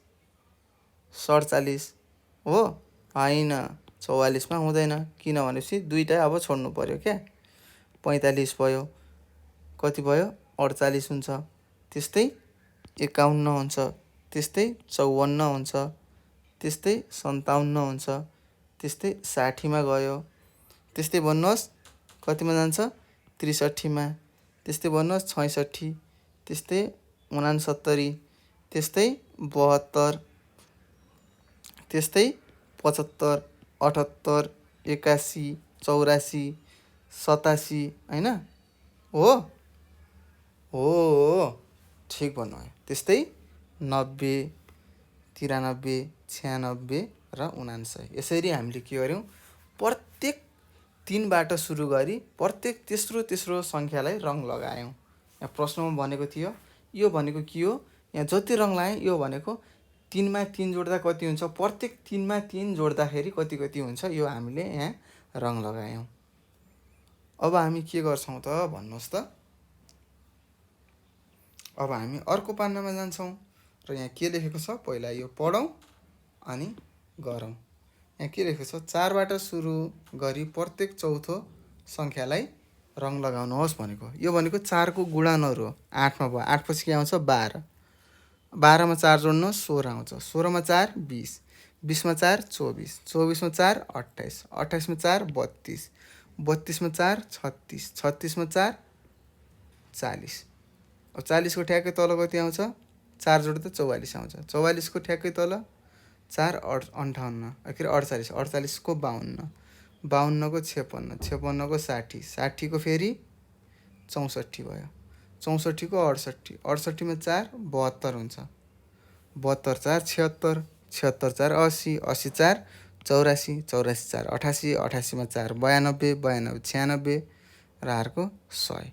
Speaker 1: 47 हो।
Speaker 2: होइन 44 मा हुँदैन, किनभनेपछि दुईटा अब छोड्नु पर्यो क्या। 45 भयो, कति भयो 48 हुन्छ, त्यस्तै 51 हुन्छ, त्यस्तै 54 हुन्छ, त्यस्तै 57 हुन्छ, त्यस्तै 60 मा गयो, त्यस्तै भन्नुहोस् कतिमा जान्छ 63 मा, त्यस्तै भन्नुहोस् 66, त्यस्तै 69, त्यस्तै 72, त्यस्तै 75, 78, 81, 84, 87 होइन हो हो ठिक भन्नुभयो। त्यस्तै 90, 93, 96 र 99। यसरी हामीले के गर्यौँ, प्रत्येक 3बाट सुरु गरी प्रत्येक तेस्रो तेस्रो सङ्ख्यालाई रङ लगायौँ। यहाँ प्रश्नमा भनेको थियो, यो भनेको के हो, यहाँ जति रङ लगाएँ यो भनेको 3मा 3 जोड्दा कति हुन्छ, प्रत्येक 3मा 3 जोड्दाखेरि कति कति हुन्छ, यो हामीले यहाँ रङ लगायौँ। अब हामी के गर्छौँ त भन्नुहोस् त। अब हामी अर्को पान्नामा जान्छौँ र यहाँ के लेखेको छ पहिला यो पढौँ अनि गरौँ। यहाँ के लेखेको छ, 4बाट सुरु गरी प्रत्येक चौथो सङ्ख्यालाई रङ लगाउनुहोस् भनेको। यो भनेको 4को गुणनहरू हो। 8मा भयो, 8 पछि के आउँछ 12, 12मा 4 जोड्नुहोस् 16 आउँछ, 16मा 4 20, 20मा 4 24, 24मा 4 28, 28मा 4 32, 32मा 4 36, 36मा 4 40। अब 40को ठ्याक्कै तल कति आउँछ, 4 जोड्दा 44 आउँछ, 44को ठ्याक्कै तल 4 58, के अरे 48, 48को 52, 52को 56, 56को 60, 60को फेरि 64 भयो, 64को 68, 68मा 4 72 हुन्छ, 72 4 76, 76 4 80, 80 4 84, 84 4 88, 88मा 4 92, 92 96 र अर्को 100।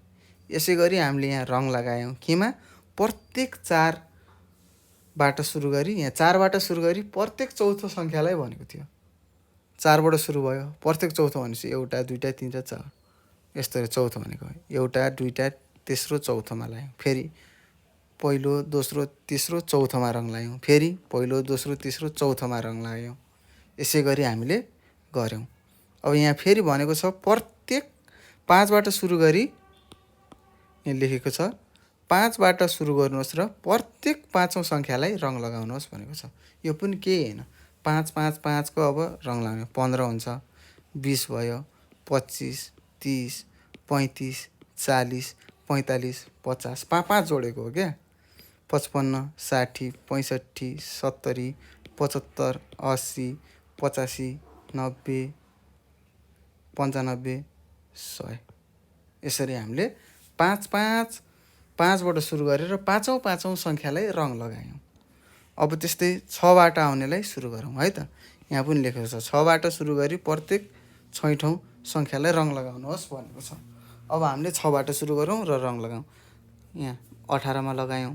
Speaker 2: यसै गरी हामीले यहाँ रङ लगायौँ केमा, प्रत्येक 4बाट सुरु गरी, यहाँ 4बाट सुरु गरी प्रत्येक चौथो सङ्ख्यालाई भनेको थियो। 4बाट सुरु भयो, प्रत्येक चौथो भनेपछि 1 2 3 4, यस्तो चौथो भनेको 1 2 तेस्रो चौथोमा लायौँ, फेरि पहिलो दोस्रो तेस्रो चौथोमा रङ लायौँ, फेरि पहिलो दोस्रो तेस्रो चौथोमा रङ लगायौँ। यसै गरी हामीले गऱ्यौँ। अब यहाँ फेरि भनेको छ प्रत्येक 5बाट सुरु गरी, यहाँ लेखेको छ 5बाट सुरु गर्नुहोस् र प्रत्येक 5औँ सङ्ख्यालाई रङ लगाउनुहोस् भनेको छ। यो पनि केही होइन, 5 5 5को अब रङ लगाउने 15 हुन्छ, 20 भयो, 25 30 35 40 45 50, 5 जोडेको हो क्या, 55 60 65 70 75 80 85 90 95 100। यसरी हामीले 5 5 5बाट सुरु गरेर 5औँ सङ्ख्यालाई रङ लगायौँ। अब त्यस्तै 6बाट आउनेलाई सुरु गरौँ है त। यहाँ पनि लेखेको छ 6बाट सुरु गरी प्रत्येक 6औँ सङ्ख्यालाई रङ लगाउनुहोस् भनेको छ। अब हामीले 6बाट सुरु गरौँ र रङ लगाउँ। यहाँ 18मा लगायौँ,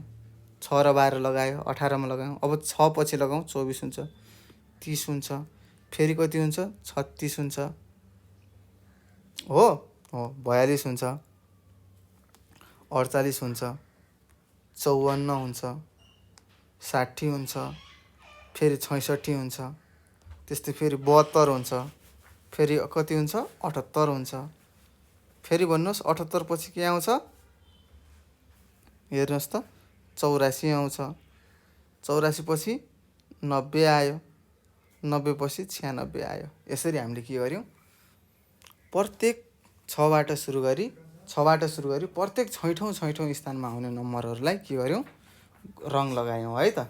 Speaker 2: 6 र 12 लगायो, 18मा लगायौँ। अब 6 पछि लगाउँ 24 हुन्छ, 30 हुन्छ, फेरि कति हुन्छ 36 हुन्छ, हो 42 हुन्छ, 48 हुन्छ, 54 हुन्छ, 60 हुन्छ, फेरि 66 हुन्छ, त्यस्तै फेरि 72 हुन्छ, फेरि कति हुन्छ 78 हुन्छ, फेरि भन्नुहोस् 78 पछि के आउँछ, हेर्नुहोस् त 84 आउँछ, 84 पछि 90 आयो, 90 पछि 96 आयो। यसरी हामीले के गर्यौँ, प्रत्येक 6बाट सुरु गरी प्रत्येक 6औँ स्थानमा आउने नम्बरहरूलाई के गर्यौँ, रङ लगायौँ है त।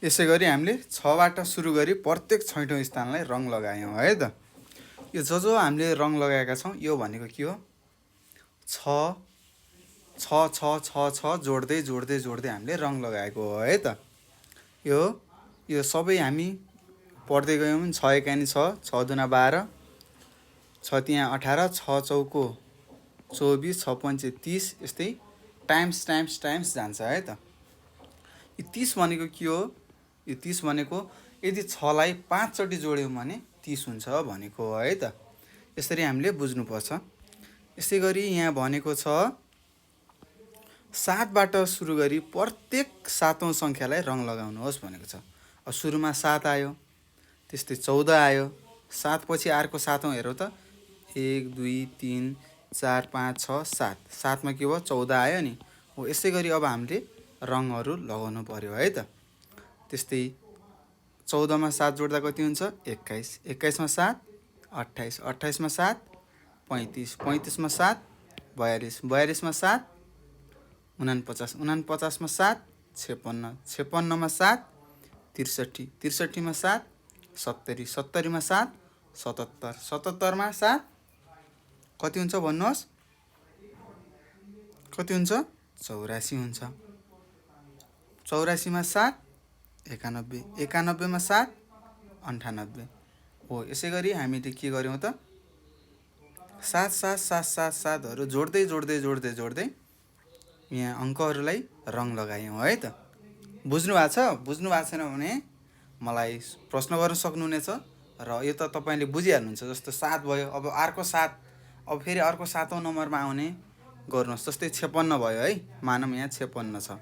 Speaker 2: यसै गरी हामीले 6बाट सुरु गरी प्रत्येक 6औँ स्थानलाई रङ लगायौँ है त। यो जो हामीले रङ लगाएका छौँ यो भनेको के हो, 6 6 6 6 6 जोड्दै जोड्दै जोड्दै हामीले रङ लगाएको हो है त। यो सबै हामी पढ्दै गयौँ। 6 एकानी 6, 6 दुना 12, 6 तिहाँ 18, 6 चौको 24, 6 पन्चे 30, यस्तै टाइम्स जान्छ है त। यो 30 भनेको के हो, यो 30 भनेको यदि 6लाई 5 चोटि जोड्यौँ भने 30 हुन्छ भनेको हो है त। यसरी हामीले बुझ्नुपर्छ। यसै गरी यहाँ भनेको छ 7बाट सुरु गरी प्रत्येक 7औँ सङ्ख्यालाई रङ लगाउनुहोस् भनेको छ। अब सुरुमा 7 आयो,
Speaker 1: त्यस्तै 14 आयो। 7 पछि अर्को 7औँ हेरौँ त। 1 2 3 4 5 6 7। 7मा के भयो 14 आयो नि। हो यसै गरी अब हामीले रङहरू लगाउनु पर्यो है त। त्यस्तै 14मा 7 जोड्दा कति हुन्छ 21। 21मा 7 28। 28मा 7 35। 35मा 7 42। 42मा 7 49। 49मा 7 56। 56मा 7 63। 63मा 7 70। 70मा 7 77। 77मा 7 कति हुन्छ भन्नुहोस्, कति हुन्छ 84 हुन्छ। 84मा 7 91। 91मा 7 98। हो यसै गरी हामीले के गर्यौँ त 7 7 7 7 7हरू जोड्दै जोड्दै जोड्दै जोड्दै यहाँ अङ्कहरूलाई रङ लगायौँ है त। बुझ्नु भएको छ? बुझ्नु भएको छैन भने मलाई प्रश्न गर्न सक्नुहुनेछ र यो त तपाईँले बुझिहाल्नुहुन्छ। जस्तो 7 भयो, अब अर्को 7, अब फेरि अर्को 7औँ नम्बरमा आउने गर्नुहोस्। जस्तै 56 भयो है, मानौँ यहाँ 56 छ।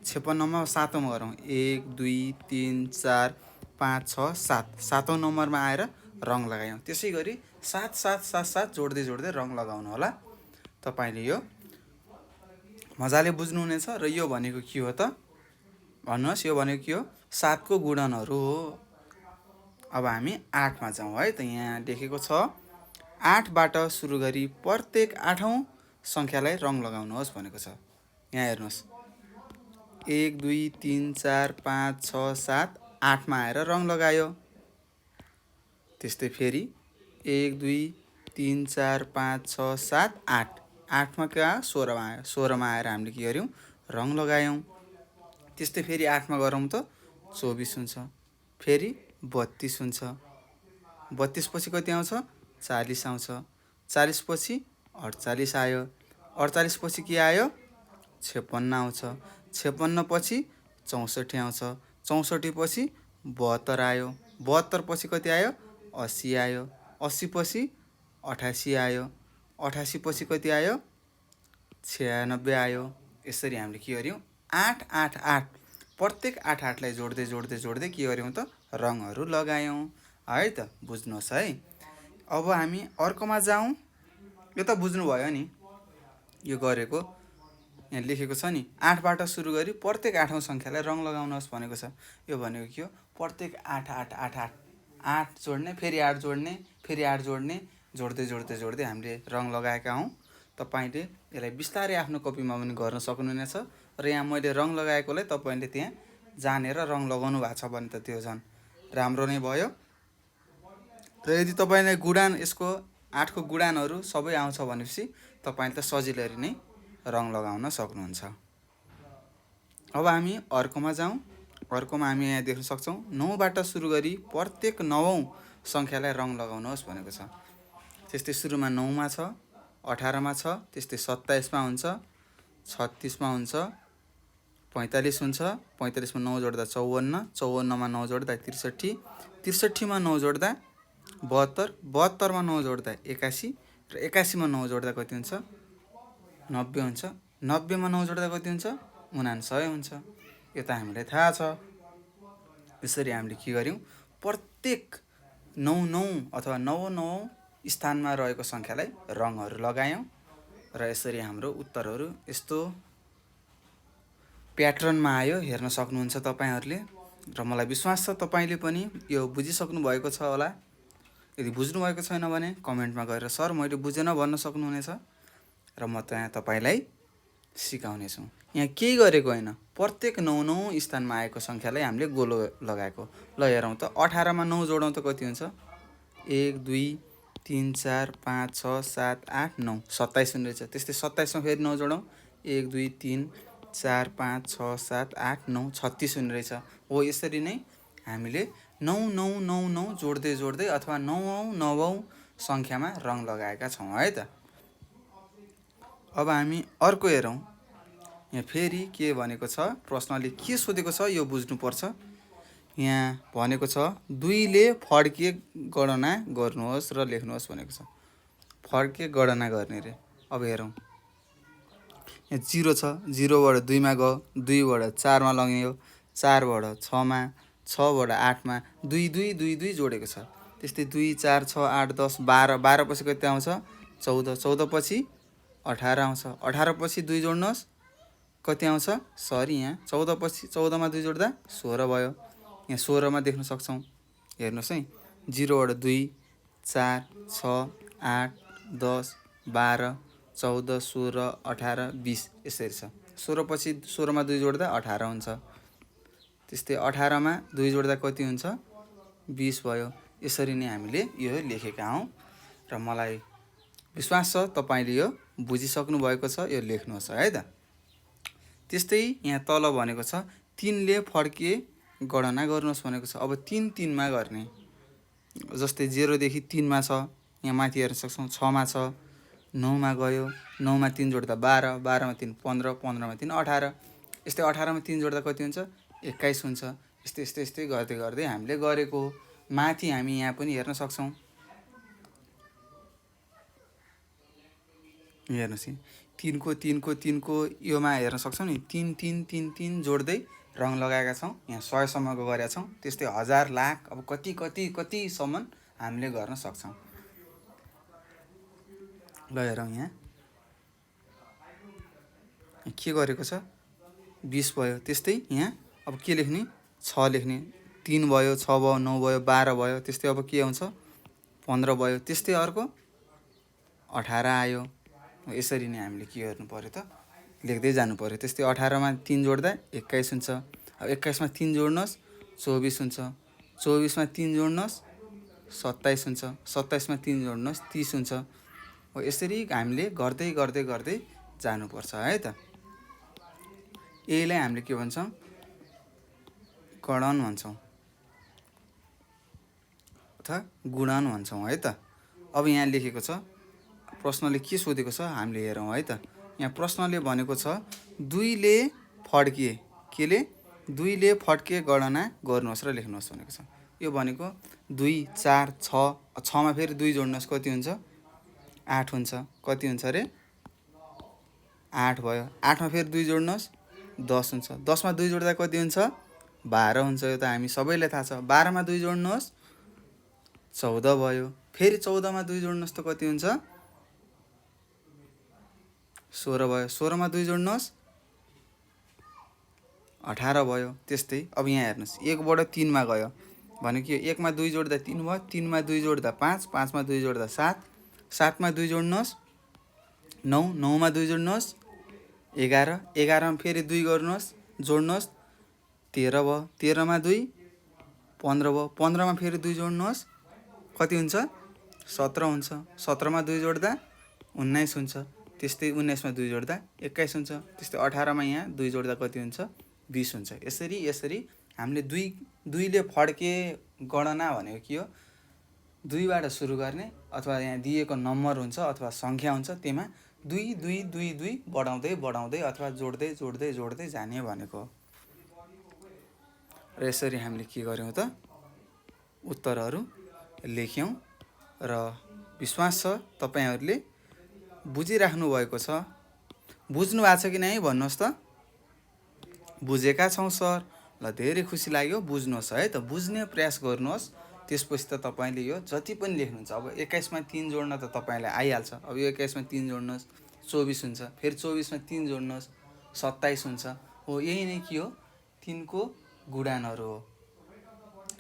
Speaker 1: 56मा 7औँ गरौँ। 1 2 3 4 5 6 7। 7औँ नम्बरमा आएर रङ लगायौँ। त्यसै गरी 7 7 7 7 जोड्दै जोड्दै रङ लगाउनु होला। तपाईँले यो मजाले बुझ्नुहुनेछ। र यो भनेको के हो त भन्नुहोस्, यो भनेको के हो 7को गुणनहरू हो। अब हामी 8मा जाउँ है त। यहाँ लेखेको छ 8बाट सुरु गरी प्रत्येक 8औँ सङ्ख्यालाई रङ लगाउनुहोस् भनेको छ। यहाँ हेर्नुहोस् 1 2 3 4 5 6 7 8मा आएर रङ लगायो। त्यस्तै फेरि 1 2 3 4 5 6 7 8। 8मा क्या 16मा आयो। 16मा आएर हामीले के गर्यौँ रङ लगायौँ। त्यस्तै फेरि 8मा गरौँ त 24 हुन्छ। फेरि 32 हुन्छ। 32 पछि कति आउँछ 40 आउँछ। 40 पछि 48 आयो। 48 पछि के आयो 56 आउँछ। 56 पछि 64 आउँछ। 64 पछि 72 आयो। 72 पछि कति आयो 80 आयो। 80 पछि 88 आयो। 88 पछि कति आयो 96 आयो। यसरी हामीले के गर्यौँ 8 8 8 प्रत्येक 8 8लाई जोड्दै जोड्दै जोड्दै के गर्यौँ त रङहरू लगायौँ है त। बुझ्नुहोस् है। अब हामी अर्कोमा जाउँ। यो त बुझ्नुभयो नि, यो गरेको यहाँ लेखेको छ नि 8बाट सुरु गरी प्रत्येक 8औँ सङ्ख्यालाई रङ लगाउनुहोस् भनेको छ। यो भनेको के हो प्रत्येक 8 8 8 8 8 जोड्ने, फेरि 8 जोड्ने, फेरि 8 जोड्ने, जोड्दै जोड्दै जोड्दै हामीले रङ लगाएका हौँ। तपाईँले यसलाई बिस्तारै आफ्नो कपीमा पनि गर्न सक्नुहुनेछ। र यहाँ मैले रङ लगाएकोलाई तपाईँले त्यहाँ जानेर रङ लगाउनु भएको छ भने त त्यो झन् राम्रो नै भयो। र यदि तपाईँलाई गुडान यसको 8को गुडानहरू सबै आउँछ भनेपछि तपाईँले त सजिलै नै रङ लगाउन सक्नुहुन्छ। अब हामी अर्कोमा जाउँ। अर्कोमा हामी यहाँ देख्न सक्छौँ 9बाट सुरु गरी प्रत्येक 9औँ सङ्ख्यालाई रङ लगाउनुहोस् भनेको छ। त्यस्तै सुरुमा 9मा छ, 18मा छ, त्यस्तै 27मा हुन्छ, 36मा हुन्छ, 45 हुन्छ। 45मा 9 जोड्दा 54, 54मा 9 जोड्दा 63, 63मा 9 जोड्दा 72, 72मा 9 जोड्दा 81 र 81मा 9 जोड्दा कति हुन्छ 90 हुन्छ। 90मा 9 जोड्दा कति हुन्छ 99 हुन्छ। यो त हामीलाई थाहा छ। यसरी हामीले के गर्यौँ प्रत्येक 9 9 अथवा 9 9 स्थानमा रहेको सङ्ख्यालाई रङहरू लगायौँ। र यसरी हाम्रो उत्तरहरू यस्तो प्याटर्नमा आयो, हेर्न सक्नुहुन्छ तपाईँहरूले। र मलाई विश्वास छ तपाईँले पनि यो बुझिसक्नु भएको छ होला। यदि बुझ्नुभएको छैन भने कमेन्टमा गएर सर मैले बुझेन भन्न सक्नुहुनेछ र म त्यहाँ तपाईँलाई सिकाउनेछु। यहाँ केही गरेको होइन, प्रत्येक 9 9 स्थानमा आएको सङ्ख्यालाई हामीले गोलो लगाएको। ल हेरौँ त 18मा 9 जोडौँ त कति हुन्छ 1 2 3 4 5 6 7 8 9 27 हुने रहेछ। त्यस्तै 27मा फेरि 9 जोडौँ 1 2 3 4 5 6 7 8 9 36 हुने रहेछ। हो यसरी नै हामीले 9 9 9 9 जोड्दै जोड्दै अथवा 9औँ 9औँ सङ्ख्यामा रङ लगाएका छौँ है त। अब हामी अर्को हेरौँ। यहाँ फेरि के भनेको छ, प्रश्नले के सोधेको छ यो बुझ्नुपर्छ। यहाँ भनेको छ 2ले फड्के गणना गर्नुहोस् र लेख्नुहोस् भनेको छ। फड्के गणना गर्ने रे। अब हेरौँ यहाँ 0 छ, 0बाट 2मा गयो, 2बाट 4मा लग्यो, 4बाट 6मा, 6बाट 8मा 2 2 2 2 जोडेको छ। त्यस्तै 2 4 6 8 10 12 12 पछि कति आउँछ 14 14 पछि 18 आउँछ 18 पछि 2 जोड्नुहोस् कति आउँछ सरी यहाँ 14 पछि 14 मा 2 जोड्दा 16 भयो। यहाँ 16 मा देख्न सक्छौँ हेर्नुहोस् है 0 बाट 2 4 6 8 10 12 14 16 18 20 यसरी छ। 16 पछि 16 मा 2 जोड्दा 18 हुन्छ। त्यस्तै 18 मा 2 जोड्दा कति हुन्छ 20 भयो। यसरी नै हामीले यो लेखेका हौँ र मलाई विश्वास छ तपाईले यो बुझिसक्नु भएको छ। यो लेख्नुहोस् है त। त्यस्तै यहाँ तल भनेको छ 3 ले फड्के गणना गर्नुहोस् भनेको छ। अब 3 3 मा गर्ने जस्तै 0 देखि 3 मा छ यहाँ माथि हेर्न सक्छौँ 6 मा छ 9 मा गयो 9 मा 3 जोड्दा 12 12 मा 3 15 15 मा 3 18 यस्तै 18 मा 3 जोड्दा कति हुन्छ 21 हुन्छ। यस्तै यस्तै यस्तै गर्दै गर्दै हामीले गरेको माथि हामी यहाँ पनि हेर्न सक्छौँ। हेर्नुहोस् 3 को 3 को 3 को योमा हेर्न सक्छौँ नि 3 3 3 3 जोड्दै रङ लगाएका छौँ। यहाँ 100 सम्मको गरेका छौँ। त्यस्तै 1000 लाख अब कति कति कतिसम्म हामीले गर्न सक्छौँ। ल हेरौँ यहाँ के गरेको छ 20 भयो। त्यस्तै यहाँ अब के लेख्ने 6 लेख्ने 3 भयो 6 भयो 9 भयो 12 भयो। त्यस्तै अब के आउँछ 15 भयो। त्यस्तै अर्को 18 आयो। यसरी नै हामीले के गर्नु पर्यो त लेख्दै जानु पर्यो। त्यस्तै 18 मा 3 जोड्दा 21 हुन्छ। अब 21 मा 3 जोड्नुहोस् 24 हुन्छ। 24 मा 3 जोड्नुहोस् 27 हुन्छ। 27 मा 3 जोड्नुहोस् 30 हुन्छ। हो यसरी हामीले गर्दै गर्दै गर्दै जानुपर्छ है त। यहीलाई हामीले के भन्छौँ गणन भन्छौँ अथवा गुणन भन्छौँ है त। अब यहाँ लेखेको छ प्रश्नले के सोधेको छ हामीले हेरौँ है त। यहाँ प्रश्नले भनेको छ 2 ले फड्के केले 2 ले फड्के गणना गर्नुहोस् र लेख्नुहोस् भनेको छ। यो भनेको 2 4 6 6 मा फेरि 2 जोड्नुहोस् कति हुन्छ 8 हुन्छ। कति हुन्छ रे 8 भयो। 8 मा फेरि 2 जोड्नुहोस् 10 हुन्छ। 10 मा 2 जोड्दा कति हुन्छ 12 हुन्छ। यो त हामी सबैलाई थाहा छ। 12 मा 2 जोड्नुहोस् 14 भयो। फेरि 14 मा 2 जोड्नुहोस् त कति हुन्छ 16 भयो। 16 मा 2 जोड्नुहोस् 18 भयो। त्यस्तै अब यहाँ हेर्नुहोस् 1 बाट 3 मा गयो भनेको 1 मा 2 जोड्दा 3 भयो। 3 मा 2 जोड्दा 5 5 मा 2 जोड्दा 7 7 मा 2 जोड्नुहोस् 9 9 मा 2 जोड्नुहोस् 11 11 मा फेरि 2 गर्नुहोस् जोड्नुहोस् 13 भयो। 13 मा 2 15 भयो। 15 मा फेरि 2 जोड्नुहोस् कति हुन्छ 17 हुन्छ। 17 मा 2 जोड्दा 19 हुन्छ। त्यस्तै 19 मा 2 जोड्दा 21 हुन्छ। त्यस्तै 18 मा यहाँ 2 जोड्दा कति हुन्छ 20 हुन्छ। यसरी यसरी हामीले 2 ले फड्के गणना भनेको के हो 2 बाट सुरु गर्ने अथवा यहाँ दिएको नम्बर हुन्छ अथवा सङ्ख्या हुन्छ त्यसमा 2 2 2 2 बढाउँदै बढाउँदै अथवा जोड्दै जोड्दै जोड्दै जाने भनेको। र यसरी हामीले के गर्यौँ त उत्तरहरू लेख्यौँ र विश्वास छ तपाईहरूले बुझिराख्नु भएको छ। बुझ्नु भएको छ कि नै भन्नुहोस् त। बुझेका छौँ सर। ल धेरै खुसी लाग्यो। बुझ्नुहोस् है त। बुझ्ने प्रयास गर्नुहोस्। त्यसपछि त तपाईँले यो जति पनि लेख्नुहुन्छ अब 21 मा 3 जोड्न त तपाईँलाई आइहाल्छ। अब यो 21 मा 3 जोड्नुहोस् 24 हुन्छ। फेरि 24 मा 3 जोड्नुहोस् 27 हुन्छ। हो यही नै के हो 3 को गुणानहरू हो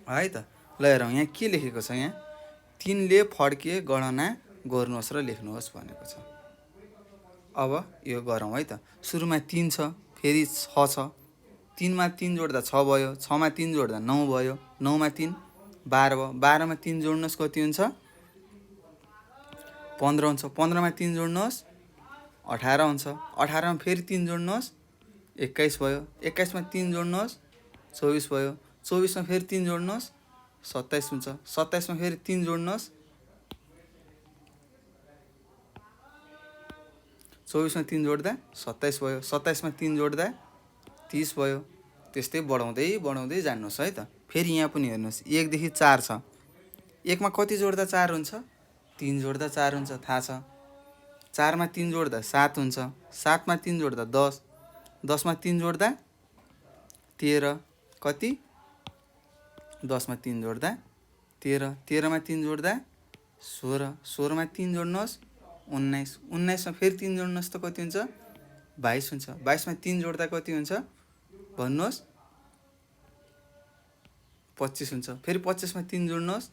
Speaker 1: है त। ल हेरौँ यहाँ के लेखेको छ यहाँ 3 ले फड्के गणना गर्नुहोस् र लेख्नुहोस् भनेको छ। अब यो गरौँ है त। सुरुमा 3 छ फेरि 6 छ। 3 मा 3 जोड्दा 6 भयो। 6 मा 3 जोड्दा 9 भयो। 9 मा 3 12 भयो। 12 मा 3 जोड्नुहोस् कति हुन्छ 15 हुन्छ। 15 मा 3 जोड्नुहोस् 18 हुन्छ। 18 मा फेरि 3 जोड्नुहोस् 21 भयो। 21 मा 3 जोड्नुहोस् 24 भयो। 24 मा फेरि 3 जोड्नुहोस् 27 हुन्छ। 27 मा फेरि 3 जोड्नुहोस् 24 मा 3 जोड्दा 27 भयो। 27 मा 3 जोड्दा 30 भयो। त्यस्तै बढाउँदै बढाउँदै जानुहोस् है त। फेरि यहाँ पनि हेर्नुहोस् 1 देखि 4 छ। 1 मा कति जोड्दा 4 हुन्छ 3 जोड्दा 4 हुन्छ थाहा छ। 4 मा 3 जोड्दा 7 हुन्छ। 7 मा 3 जोड्दा 10 10 मा 3 जोड्दा 13 कति 10मा 3 जोड्दा 13, 13मा 3 जोड्दा 16, 16मा 3 जोड्नुहोस् 19, 19मा फेरि 3 जोड्नुहोस् त कति हुन्छ 22 हुन्छ, 22मा 3 जोड्दा कति हुन्छ भन्नुहोस् 25 हुन्छ, फेरि 25मा 3 जोड्नुहोस्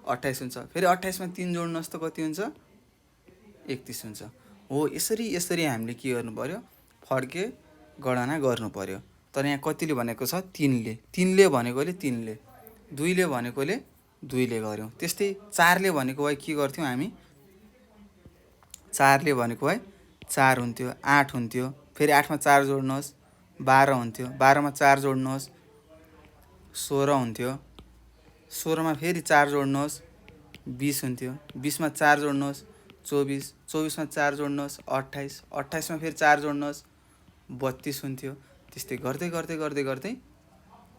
Speaker 1: 28 हुन्छ, फेरि 28मा 3 जोड्नुहोस् त कति हुन्छ 31 हुन्छ। हो यसरी हामीले के गर्नु पर्यो फड्के गणना गर्नु पर्यो। तर यहाँ कतिले भनेको छ 3ले, 3ले भनेकोले 3ले, 2ले भनेकोले 2ले गर्यौँ। त्यस्तै 4ले भनेको भए के गर्थ्यौँ हामी 4ले भनेको भए 4 हुन्थ्यो 8 हुन्थ्यो, फेरि 8मा 4 जोड्नुहोस् 12 हुन्थ्यो, 12मा 4 जोड्नुहोस् 16 हुन्थ्यो, 16मा फेरि 4 जोड्नुहोस् 20 हुन्थ्यो, 20मा 4 जोड्नुहोस् 24, 24मा 4 जोड्नुहोस् 28, 28मा फेरि 4 जोड्नुहोस् 32 हुन्थ्यो। त्यस्तै गर्दै गर्दै गर्दै गर्दै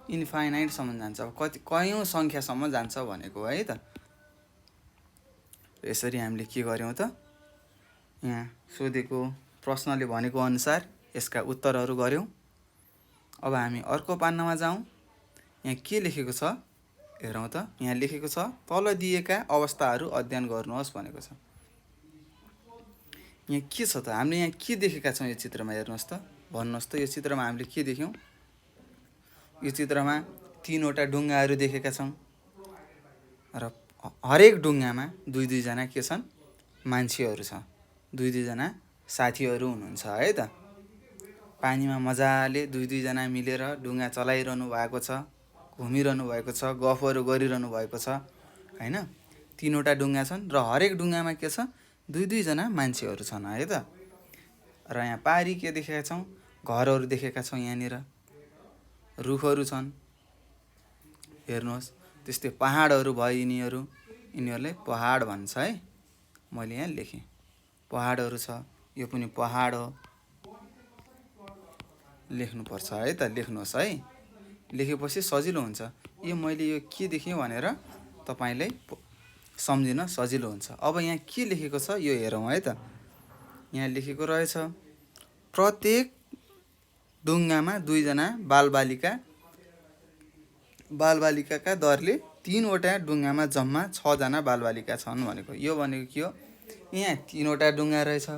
Speaker 1: इन्फाइनाइटसम्म जान्छ। अब कयौँ सङ्ख्यासम्म जान्छ भनेको है त। यसरी हामीले के गर्यौँ त यहाँ सोधेको प्रश्नले भनेको अनुसार यसका उत्तरहरू गर्यौँ। अब हामी अर्को पान्नामा जाउँ। यहाँ के लेखेको छ हेरौँ त। यहाँ लेखेको छ तल दिएका अवस्थाहरू अध्ययन गर्नुहोस् भनेको छ। यहाँ के छ त हामीले यहाँ के देखेका छौँ यो चित्रमा हेर्नुहोस् त, भन्नुहोस् त यो चित्रमा हामीले के देख्यौँ। यो चित्रमा 3वटा डुङ्गाहरू देखेका छौँ र हरेक डुङ्गामा 2-2 जना के छन् मान्छेहरू छ, 2-2 जना साथीहरू हुनुहुन्छ है त। पानीमा मजाले 2-2 जना मिलेर डुङ्गा चलाइरहनु भएको छ, घुमिरहनु भएको छ, गफहरू गरिरहनु भएको छ हैन। 3वटा डुङ्गा छन् र हरेक डुङ्गामा के छ 2-2 जना मान्छेहरू छन् है त। र यहाँ पारी के देखेका छौँ घरहरू देखेका छौँ, यहाँनिर रुखहरू छन् हेर्नुहोस्। त्यस्तै पहाडहरू भयो यिनीहरूले पहाड भन्छ है, मैले यहाँ लेखेँ पहाडहरू छ, यो पनि पहाड हो लेख्नुपर्छ है त। लेख्नुहोस् है, लेखेपछि सजिलो हुन्छ। यो मैले यो के देखेँ भनेर तपाईँलाई सम्झिन सजिलो हुन्छ। अब यहाँ के लेखेको छ यो हेरौँ है त। यहाँ लेखेको रहेछ प्रत्येक डुङ्गामा 2 जना बालबालिकाका दरले 3वटा डुङ्गामा जम्मा 6 जना बालबालिका छन् भनेको। यो भनेको के हो, यहाँ 3वटा डुङ्गा रहेछ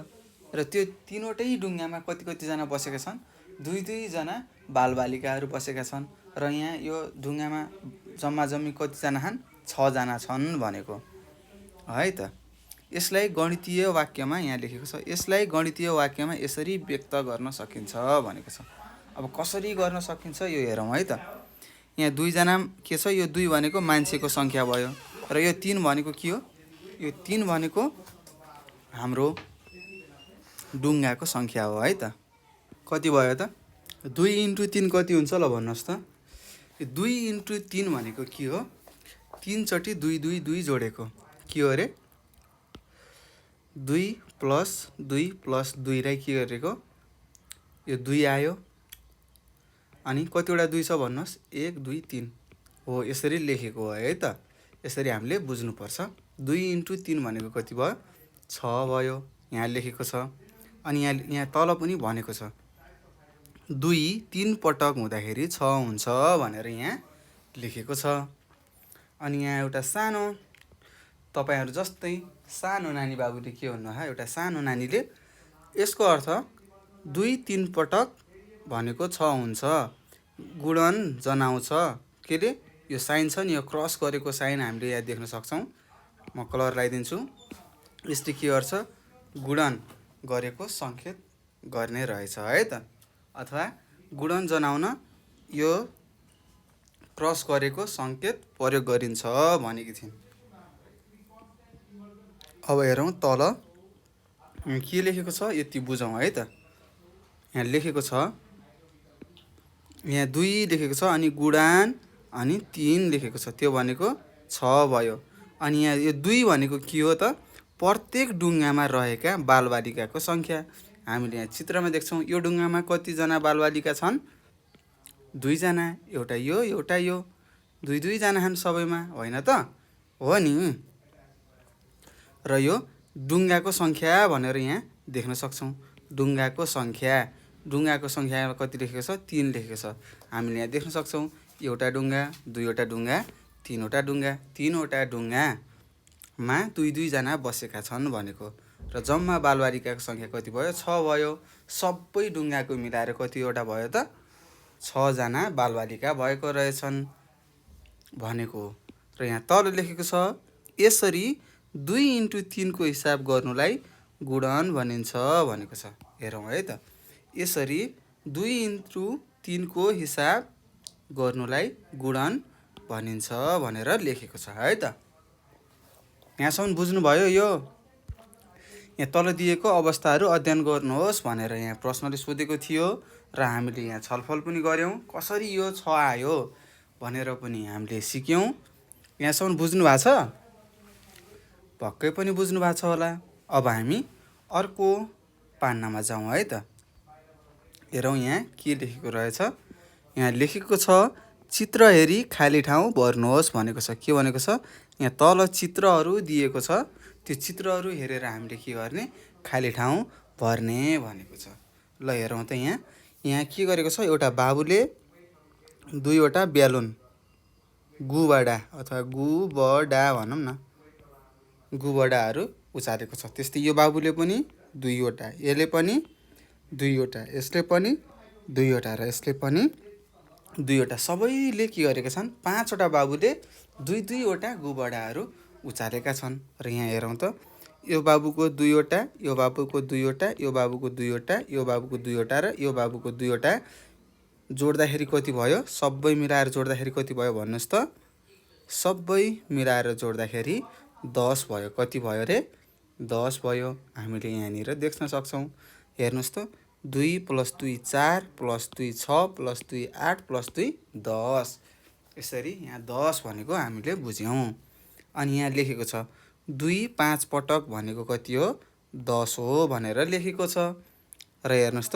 Speaker 1: र त्यो 3वटै डुङ्गामा कति जना बसेका छन् 2-2 जना बालबालिकाहरू बसेका छन् र यहाँ यो डुङ्गामा जम्मा जम्मी कतिजना छन् 6 जना छन् भनेको है त। यसलाई गणितीय वाक्यमा यहाँ लेखेको छ, यसलाई गणितीय वाक्यमा यसरी व्यक्त गर्न सकिन्छ भनेको छ। अब कसरी गर्न सकिन्छ यो हेरौँ है त। यहाँ 2 जना के छ, यो 2 भनेको मान्छेको सङ्ख्या भयो र यो 3 भनेको के हो, यो 3 भनेको हाम्रो डुङ्गाको सङ्ख्या हो है त। कति भयो त 2 × 3 कति हुन्छ ल भन्नुहोस् त। 2 × 3 भनेको के हो, 3 चोटि 2 2 2 जोडेको के हो अरे 2 + 2 + 2 लाई के गरेको यो 2 आयो अनि कतिवटा 2 छ भन्नुहोस् 1 2 3 हो, यसरी लेखेको हो है त। यसरी हामीले बुझ्नुपर्छ। 2 × 3 भनेको कति भयो 6 भयो, यहाँ लेखेको छ। अनि यहाँ तल पनि भनेको छ 2 3 पटक हुँदाखेरि 6 हुन्छ भनेर यहाँ लेखेको छ। अनि यहाँ एउटा सानो तपाईहरु जस्तै सानो नानी बाबुले के भन्नु हा, एउटा सानो नानीले यसको अर्थ 2 3 पटक भनेको 6 हुन्छ, गुणन जनाउँछ। केले यो साइन छ नि, यो क्रस गरेको साइन हामीले यहाँ देख्न सक्छौं। म कलर लगाइदिन्छु। यसले के गर्छ, गुणन गरेको संकेत गर्ने रहेछ है त, अथवा गुणन जनाउन यो क्रस गरेको संकेत प्रयोग गरिन्छ भनेकी थिइन्। अब हेरौं तल के लेखेको छ, यति बुझौं है त। यहाँ लेखेको छ, यहाँ 2 लेखेको छ अनि गुणन अनि 3 लेखेको छ, त्यो भनेको 6 भयो। अनि यहाँ यो 2 भनेको के हो त, प्रत्येक डुङ्गामा रहेका बालबालिकाको संख्या। हामीले यहाँ चित्रमा देख्छौं, यो डुङ्गामा कति जना बालबालिका छन्, 2 जना, एउटा यो 2 2 जना छन् सबैमा, होइन त, हो नि। र यो डुङ्गाको संख्या भनेर यहाँ देख्न सक्छौं। डुङ्गाको संख्या कति लेखेको छ, 3 लेखेको छ। हामीले यहाँ देख्न सक्छौं एउटा डुङ्गा, दुईवटा डुङ्गा, तिनवटा डुङ्गा, तिनवटा डुङ्गामा दुईजना बसेका छन् भनेको। र जम्मा बालबालिकाको सङ्ख्या कति भयो? 6 भयो। सबै डुङ्गाको मिलाएर कतिवटा भयो त? 6 जना बालबालिका भएको रहेछन् भनेको। र यहाँ तल लेखेको छ, यसरी 2 × 3 को हिसाब गर्नुलाई गुणन भनिन्छ भनेको छ। हेरौँ है त, यसरी 2 × 3 को हिसाब गर्नुलाई गुणन भनिन्छ भनेर लेखेको छ है त। यहाँसम्म बुझ्नुभयो? यो यहाँ तल दिएको अवस्थाहरू अध्ययन गर्नुहोस् भनेर यहाँ प्रश्नले सोधेको थियो र हामीले यहाँ छलफल पनि गऱ्यौँ। कसरी यो 6 आयो भनेर पनि हामीले सिक्यौँ। यहाँसम्म बुझ्नु भएको छ? पक्कै पनि बुझ्नु भएको छ होला। अब हामी अर्को पान्नामा जाउँ है त। हेरौँ यहाँ के लेखेको रहेछ। यहाँ लेखेको छ, चित्र हेरी खाली ठाउँ भर्नुहोस् भनेको छ। के भनेको छ? यहाँ तल चित्रहरू दिएको छ, त्यो चित्रहरू हेरेर हामीले के गर्ने? खाली ठाउँ भर्ने भनेको छ। ल हेरौँ त यहाँ के गरेको छ? एउटा बाबुले 2वटा बेलुन, गुबडा अथवा गुबडा भनौँ न, गुबडाहरू उचालेको छ। त्यस्तै यो बाबुले पनि 2वटा, यसले पनि 2वटा, यसले पनि 2वटा र यसले पनि 2वटा। सबैले के गरेका छन्? 5वटा बाबुले 2-2वटा गुबडाहरू उचालेका छन्। र यहाँ हेरौँ त, यो बाबुको 2वटा, यो बाबुको 2वटा, यो बाबुको 2वटा, यो बाबुको 2वटा र यो बाबुको 2वटा जोड्दाखेरि कति भयो? सबै मिलाएर जोड्दाखेरि कति भयो भन्नुहोस् त? सबै मिलाएर जोड्दाखेरि 10 भयो। कति भयो रे? 10 भयो। हामीले यहाँनिर देख्न सक्छौँ। हेर्नुहोस् त, 2 + 2 4 + 2 6 + 2 8 + 2 10। यसरी यहाँ 10 भनेको हामीले बुझ्यौँ। अनि यहाँ लेखेको छ 2 5 पटक भनेको कति हो? 10 हो भनेर लेखेको छ। र हेर्नुहोस् त,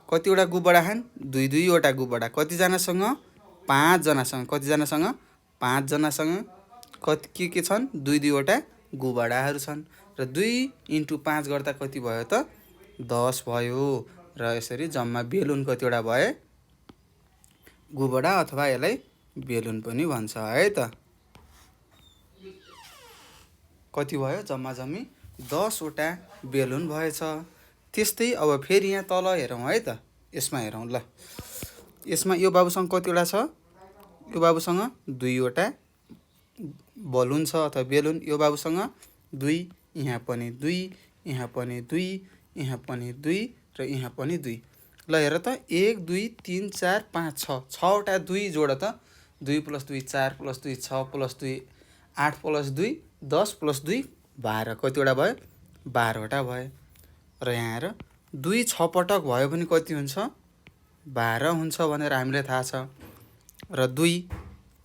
Speaker 1: कतिवटा गुबडा छन्? 2-2वटा गुबडा। कतिजनासँग? 5 जनासँग। कतिजनासँग? 5 जनासँग। के छन्? 2-2वटा गुबडाहरू छन्। र 2 × 5 गर्दा कति भयो त? 10 भयो। र यसरी जम्मा बेलुन कतिवटा भए? गुबडा अथवा यसलाई बेलुन पनि भन्छ है त। कति भयो? जम्मा जम्मी 10वटा बेलुन भएछ। त्यस्तै अब फेरि यहाँ तल हेरौँ है त। यसमा हेरौँ ल। यसमा यो बाबुसँग कतिवटा छ? यो बाबुसँग 2वटा बलुन छ अथवा बेलुन। यो बाबुसँग 2, यहाँ पनि 2, यहाँ पनि 2, यहाँ पनि 2 र यहाँ पनि 2। ल हेर त, 1 2 3 4 5 6, 6वटा 2 जोड त। 2 + 2 4 + 2 6 + 2 8 + 2 10 + 2 12। कतिवटा भयो? 12वटा भयो। र यहाँ हेर, 2 6 पटक भयो भने कति हुन्छ? 12 हुन्छ भनेर हामीलाई थाहा छ। र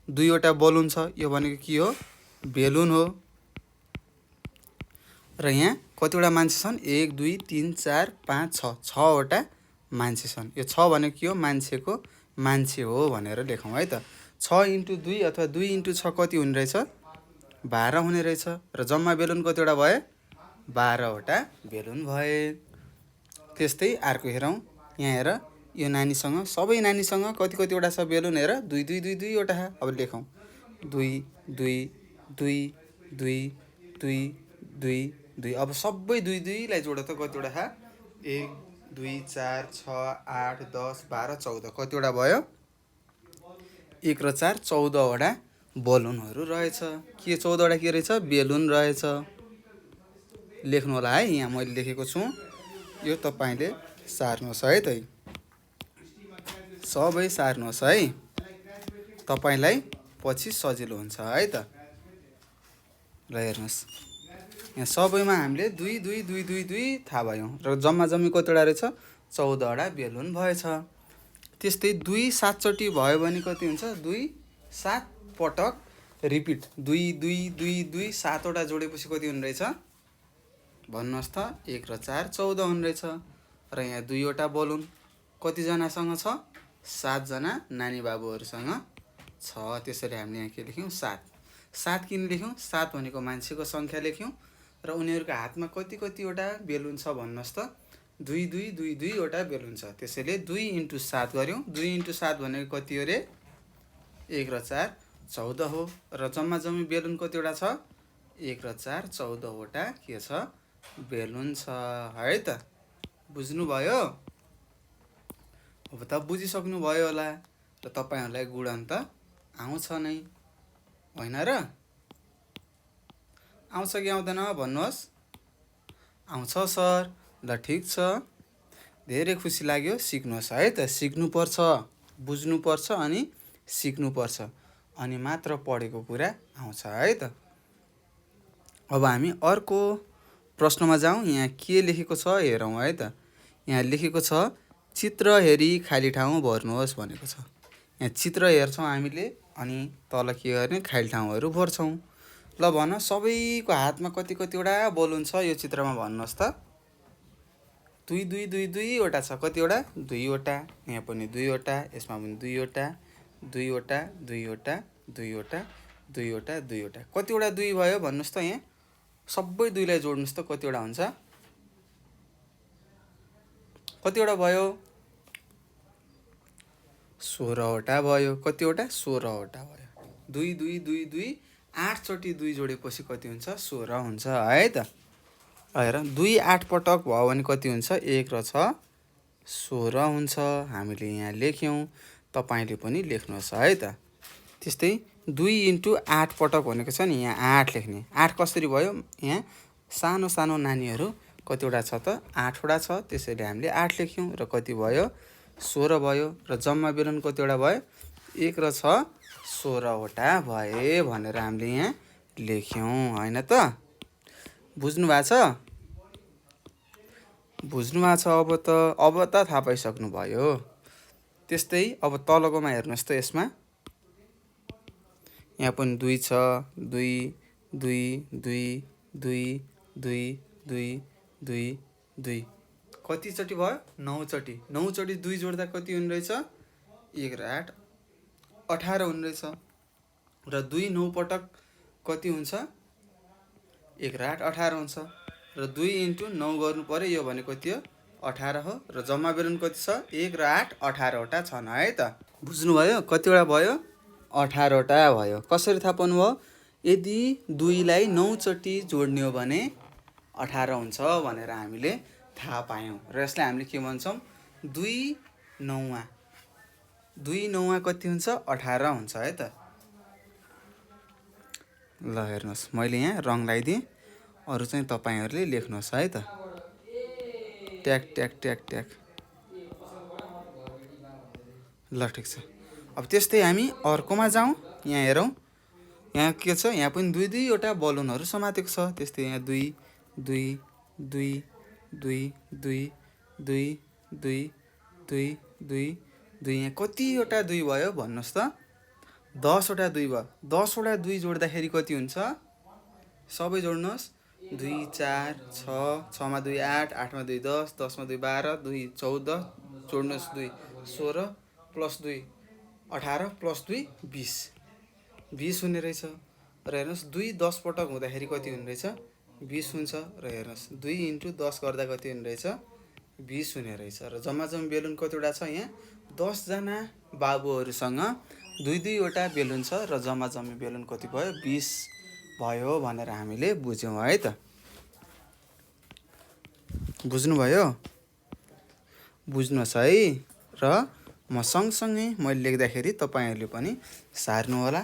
Speaker 1: 2वटा बलुन छ, यो भनेको के हो? बेलुन हो। र यहाँ कतिवटा मान्छे छन्? 1 2 3 4 5 6, 6वटा मान्छे छन्। यो 6 भनेको के हो? मान्छेको मान्छे हो भनेर लेखौँ है त। 6 × 2 अथवा 2 × 6 कति हुने रहेछ? 12 हुने रहेछ। र जम्मा बेलुन कतिवटा भए? 12वटा बेलुन भए। त्यस्तै अर्को हेरौँ। यहाँ हेर, यो नानीसँग, सबै नानीसँग कतिवटा छ बेलुन? हेर, 2 2 2 2वटा। अब लेखौँ 2 2 2 2 2 2 2। अब सबै 2 2लाई जोड त कतिवटा छ? 1 2 4 6 8 10 12 14। कतिवटा भयो? 1 र 4 14वटा बलुनहरू रहेछ। के 14वटा के रहेछ? बेलुन रहेछ। लेख्नु होला है, यहाँ मैले लेखेको छु। यो तपाईँले सार्नुहोस् है त। सबै सार्नुहोस् है, तपाईँलाई पछि सजिलो हुन्छ है त। ल हेर्नुहोस्, यहाँ सबैमा हामीले 2 2 2 2 2 थाहा भयौँ। र जम्मा जम्मी कतिवटा रहेछ? 14वटा बेलुन भएछ। त्यस्तै 2 7 चोटि भयो भने कति हुन्छ? 2 7 पटक रिपिट। 2 2 2 2 7वटा जोडेपछि कति हुने रहेछ? भन्नुहोस् त। 1 र 4 14 हुने रहेछ। र यहाँ 2वटा बलुन कतिजनासँग छ? 7 जना नानी बाबुहरूसँग छ। त्यसरी हामीले यहाँ के लेख्यौँ? 7। 7 किन लेख्यौँ? 7 भनेको मान्छेको सङ्ख्या लेख्यौँ। र उनीहरूको हातमा कतिवटा बेलुन छ भन्नुहोस् त? 2 2 2 2वटा बेलुन छ। त्यसैले 2 × 7 गऱ्यौँ। 2 × 7 भनेको कति हो रे? 1 र 4 14 हो र जम्मा जम्मी बेलुन कतिवटा छ 1 र 4 14वटा के छ बेलुन छ है त। बुझ्नुभयो? अब त बुझिसक्नु भयो होला र तपाईहरुलाई गुणन त आउँछ नै होइन र? आउँछ कि आउँदैन भन्नुहोस्? आउँछ सर। ल ठिक छ, धेरै खुसी लाग्यो। सिक्नुहोस् है त। सिक्नुपर्छ, बुझ्नुपर्छ अनि सिक्नुपर्छ अनि मात्र पढेको कुरा आउँछ है त। अब हामी अर्को प्रश्नमा जाउँ। यहाँ के लेखेको छ हेरौँ है त। यहाँ लेखेको छ चित्र हेरी खाली ठाउँ भर्नुहोस् भनेको छ। यहाँ चित्र हेर्छौँ हामीले अनि तल के गर्ने खाली ठाउँहरू भर्छौँ। ल भन सबैको हातमा कति कतिवटा बलुन छ यो चित्रमा भन्नुहोस् त। 2 2 2 2वटा छ। कतिवटा 2वटा। यहाँ पनि 2वटा, यसमा पनि 2वटा, 2वटा, 2वटा, 2वटा, 2वटा, 2वटा। कतिवटा 2 भयो भन्नुहोस् त। यहाँ सबै 2 लाई जोड्नुहोस् त कतिवटा हुन्छ? कतिवटा भयो? 16वटा भयो। कतिवटा? 16वटा भयो। 2 2 2 2 8 चोटि 2 जोडेपछि कति हुन्छ? 16 हुन्छ है त। हेर 2 8 पटक भयो भने कति हुन्छ? 1 र 6 16 हुन्छ। हामीले यहाँ लेख्यौँ, तपाईले पनि लेख्नुहोस् है त। त्यस्तै 2 × 8 पटक भनेको छ नि, यहाँ 8 लेख्ने। 8 कसरी भयो? यहाँ सानो सानो नानीहरू कतिवटा छ त? 8वटा छ। त्यसैले हामीले 8 लेख्यौँ र कति भयो? 16 भयो र जम्मा बेलुन कतिवटा भयो? 1 र 6 16वटा भए भनेर हामीले यहाँ लेख्यौँ हैन त। बुझ्नु भएको छ? बुझ्नु भएको छ? अब त थाहा पाइसक्नु भयो। त्यस्तै अब तलकोमा हेर्नुहोस् त। यसमा यहाँ पनि 2 छ। 2 2 2 2 2 2 2 2 कति चोटि भयो? 9 चोटि। 9 चोटि 2 जोड्दा कति हुने रहेछ? 1 र 8 18 हुने रहेछ। र 2 9 पटक कति हुन्छ? 1 र 8 18 हुन्छ। र 2 × 9 गर्नु पर्यो। यो भने कति हो? 18 हो। र जम्मा बेलुन कति छ? 1 र 8 18वटा छन् है त। बुझ्नुभयो? कतिवटा भयो? 18वटा भयो। कसरी थाहा पाउनुभयो? यदि 2 लाई 9 चोटि जोड्ने हो भने 18 हुन्छ भनेर हामीले थाहा पायौँ। र यसलाई हामीले के भन्छौँ? 2 9 2 9 कति हुन्छ? 18 हुन्छ है त। ल हेर्नुहोस्, मैले यहाँ रङ लगाइदिएँ। अरू चाहिँ तपाईहरूले लेख्नुहोस् है त। ट्याक ट्याक ट्याक ट्याक। ल ठिक छ। अब त्यस्तै हामी अर्कोमा जाउँ। यहाँ हेरौँ। यहाँ के छ? यहाँ पनि 2 2वटा बलुनहरू समातेको छ। त्यस्तै यहाँ 2 2 2 2 2 2 2 2 2 2 यहाँ कतिवटा 2 भयो भन्नुहोस् त? 10वटा 2 भयो। 10वटा 2 जोड्दाखेरि कति हुन्छ? सबै जोड्नुहोस्। 2 4 6 6 मा 2 8 8 मा 2 10 10 मा 2 12 2 14 जोड्नुहोस् 2 16 प्लस 2 18 प्लस 2 20 20 हुने रहेछ। र हेर्नुहोस् 2 10 पटक हुँदाखेरि कति हुने रहेछ? 20 हुन्छ। र हेर्नुहोस् 2 × 10 गर्दा कति हुने रहेछ? 20 हुने रहेछ। र जम्मा जम्मी बेलुन कतिवटा छ? यहाँ 10 जना बाबुहरूसँग 2 2वटा बेलुन छ र जम्मा जम्मी बेलुन कति भयो? 20 भयो भनेर हामीले बुझ्यौँ है त। बुझ्नुभयो? बुझ्नुहोस् है। र म सँगसँगै मैले लेख्दाखेरि तपाईहरूले पनि सार्नु होला।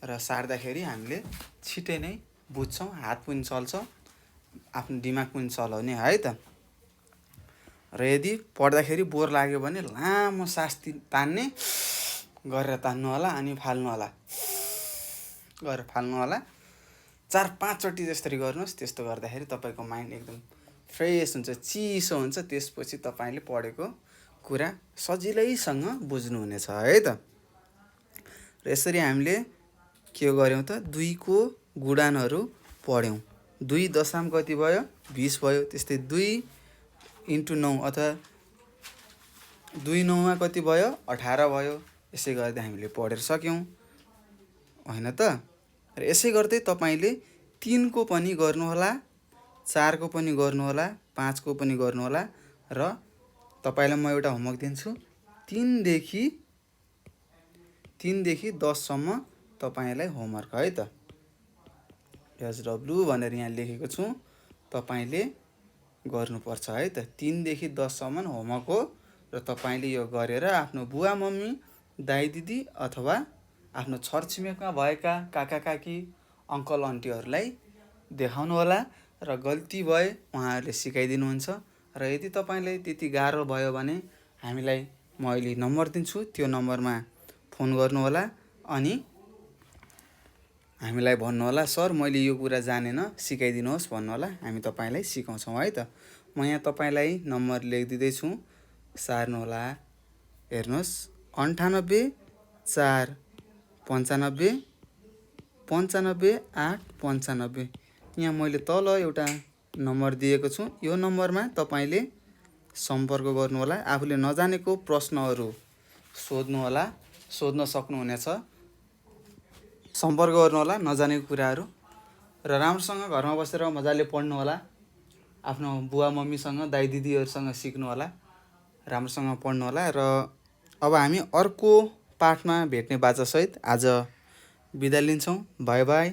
Speaker 1: र सार्दाखेरि हामीले छिटै नै बुझ्छौँ, हात पनि चल्छ, आफ्नो दिमाग पनि चलाउने है त। र यदि पढ्दाखेरि बोर लाग्यो भने लामो सास तान्ने गरेर तान्नु होला अनि फाल्नु होला। गरेर फाल्नु होला। 4-5 चोटि जसरी गर्नुहोस्। त्यस्तो गर्दाखेरि तपाईँको माइन्ड एकदम फ्रेस हुन्छ, चिसो हुन्छ। त्यसपछि तपाईँले पढेको कुरा सजिलैसँग बुझ्नुहुनेछ है त। र यसरी हामीले के गर्यौँ त? 2 को गुणनहरू पढ्यौँ। 2 दशाम कति भयो? 20 भयो। त्यस्तै 2 × 9 अथवा 2 9 कति भयो? 18 भयो। यसै गर्दै हामीले पढेर सक्यौँ होइन त। र यसै गर्दै तपाईले 3 को पनि गर्नुहोला, 4 को पनि गर्नुहोला, 5 को पनि गर्नुहोला। र तपाईलाई म एउटा होमवर्क दिन्छु। 3 देखि 3 देखि 10 सम्म तपाईलाई होमवर्क है त। SW भनेर यहाँ लेखेको छु, तपाईले गर्नुपर्छ है त। 3 देखि 10 सम्म होमवर्क हो र तपाईले यो गरेर आफ्नो बुवा मम्मी, दाइ दिदी अथवा आफ्नो छरछिमेकमा भएका काका काकी, अङ्कल आन्टीहरूलाई देखाउनु होला र गल्ती भए उहाँहरूले सिकाइदिनुहुन्छ। र यदि तपाईलाई त्यति गाह्रो भयो भने हामीलाई म अहिले नम्बर दिन्छु, त्यो नम्बरमा फोन गर्नु होला अनि हामीलाई भन्नुहोला सर मैले यो कुरा जानेन सिकाइदिनुहोस् भन्नुहोला, हामी तपाईलाई सिकाउँछौँ है त। म यहाँ तपाईलाई नम्बर लेखिदिँदैछु, सार्नुहोला। हेर्नुहोस् 98 4 95 95 8 95। यहाँ मैले तल एउटा नम्बर दिएको छु, यो नम्बरमा तपाईले सम्पर्क गर्नुहोला। आफूले नजानेको प्रश्नहरू सोध्न सक्नुहुनेछ। सम्पर्क गर्नुहोला नजानेको कुराहरू र राम्रोसँग घरमा बसेर मजाले पढ्नु होला। आफ्नो बुवा मम्मीसँग, दाइ दिदीहरूसँग सिक्नु होला, राम्रोसँग पढ्नु होला। र अब हामी अर्को पाठमा भेट्ने बाचासहित आज बिदा लिन्छौँ। By by.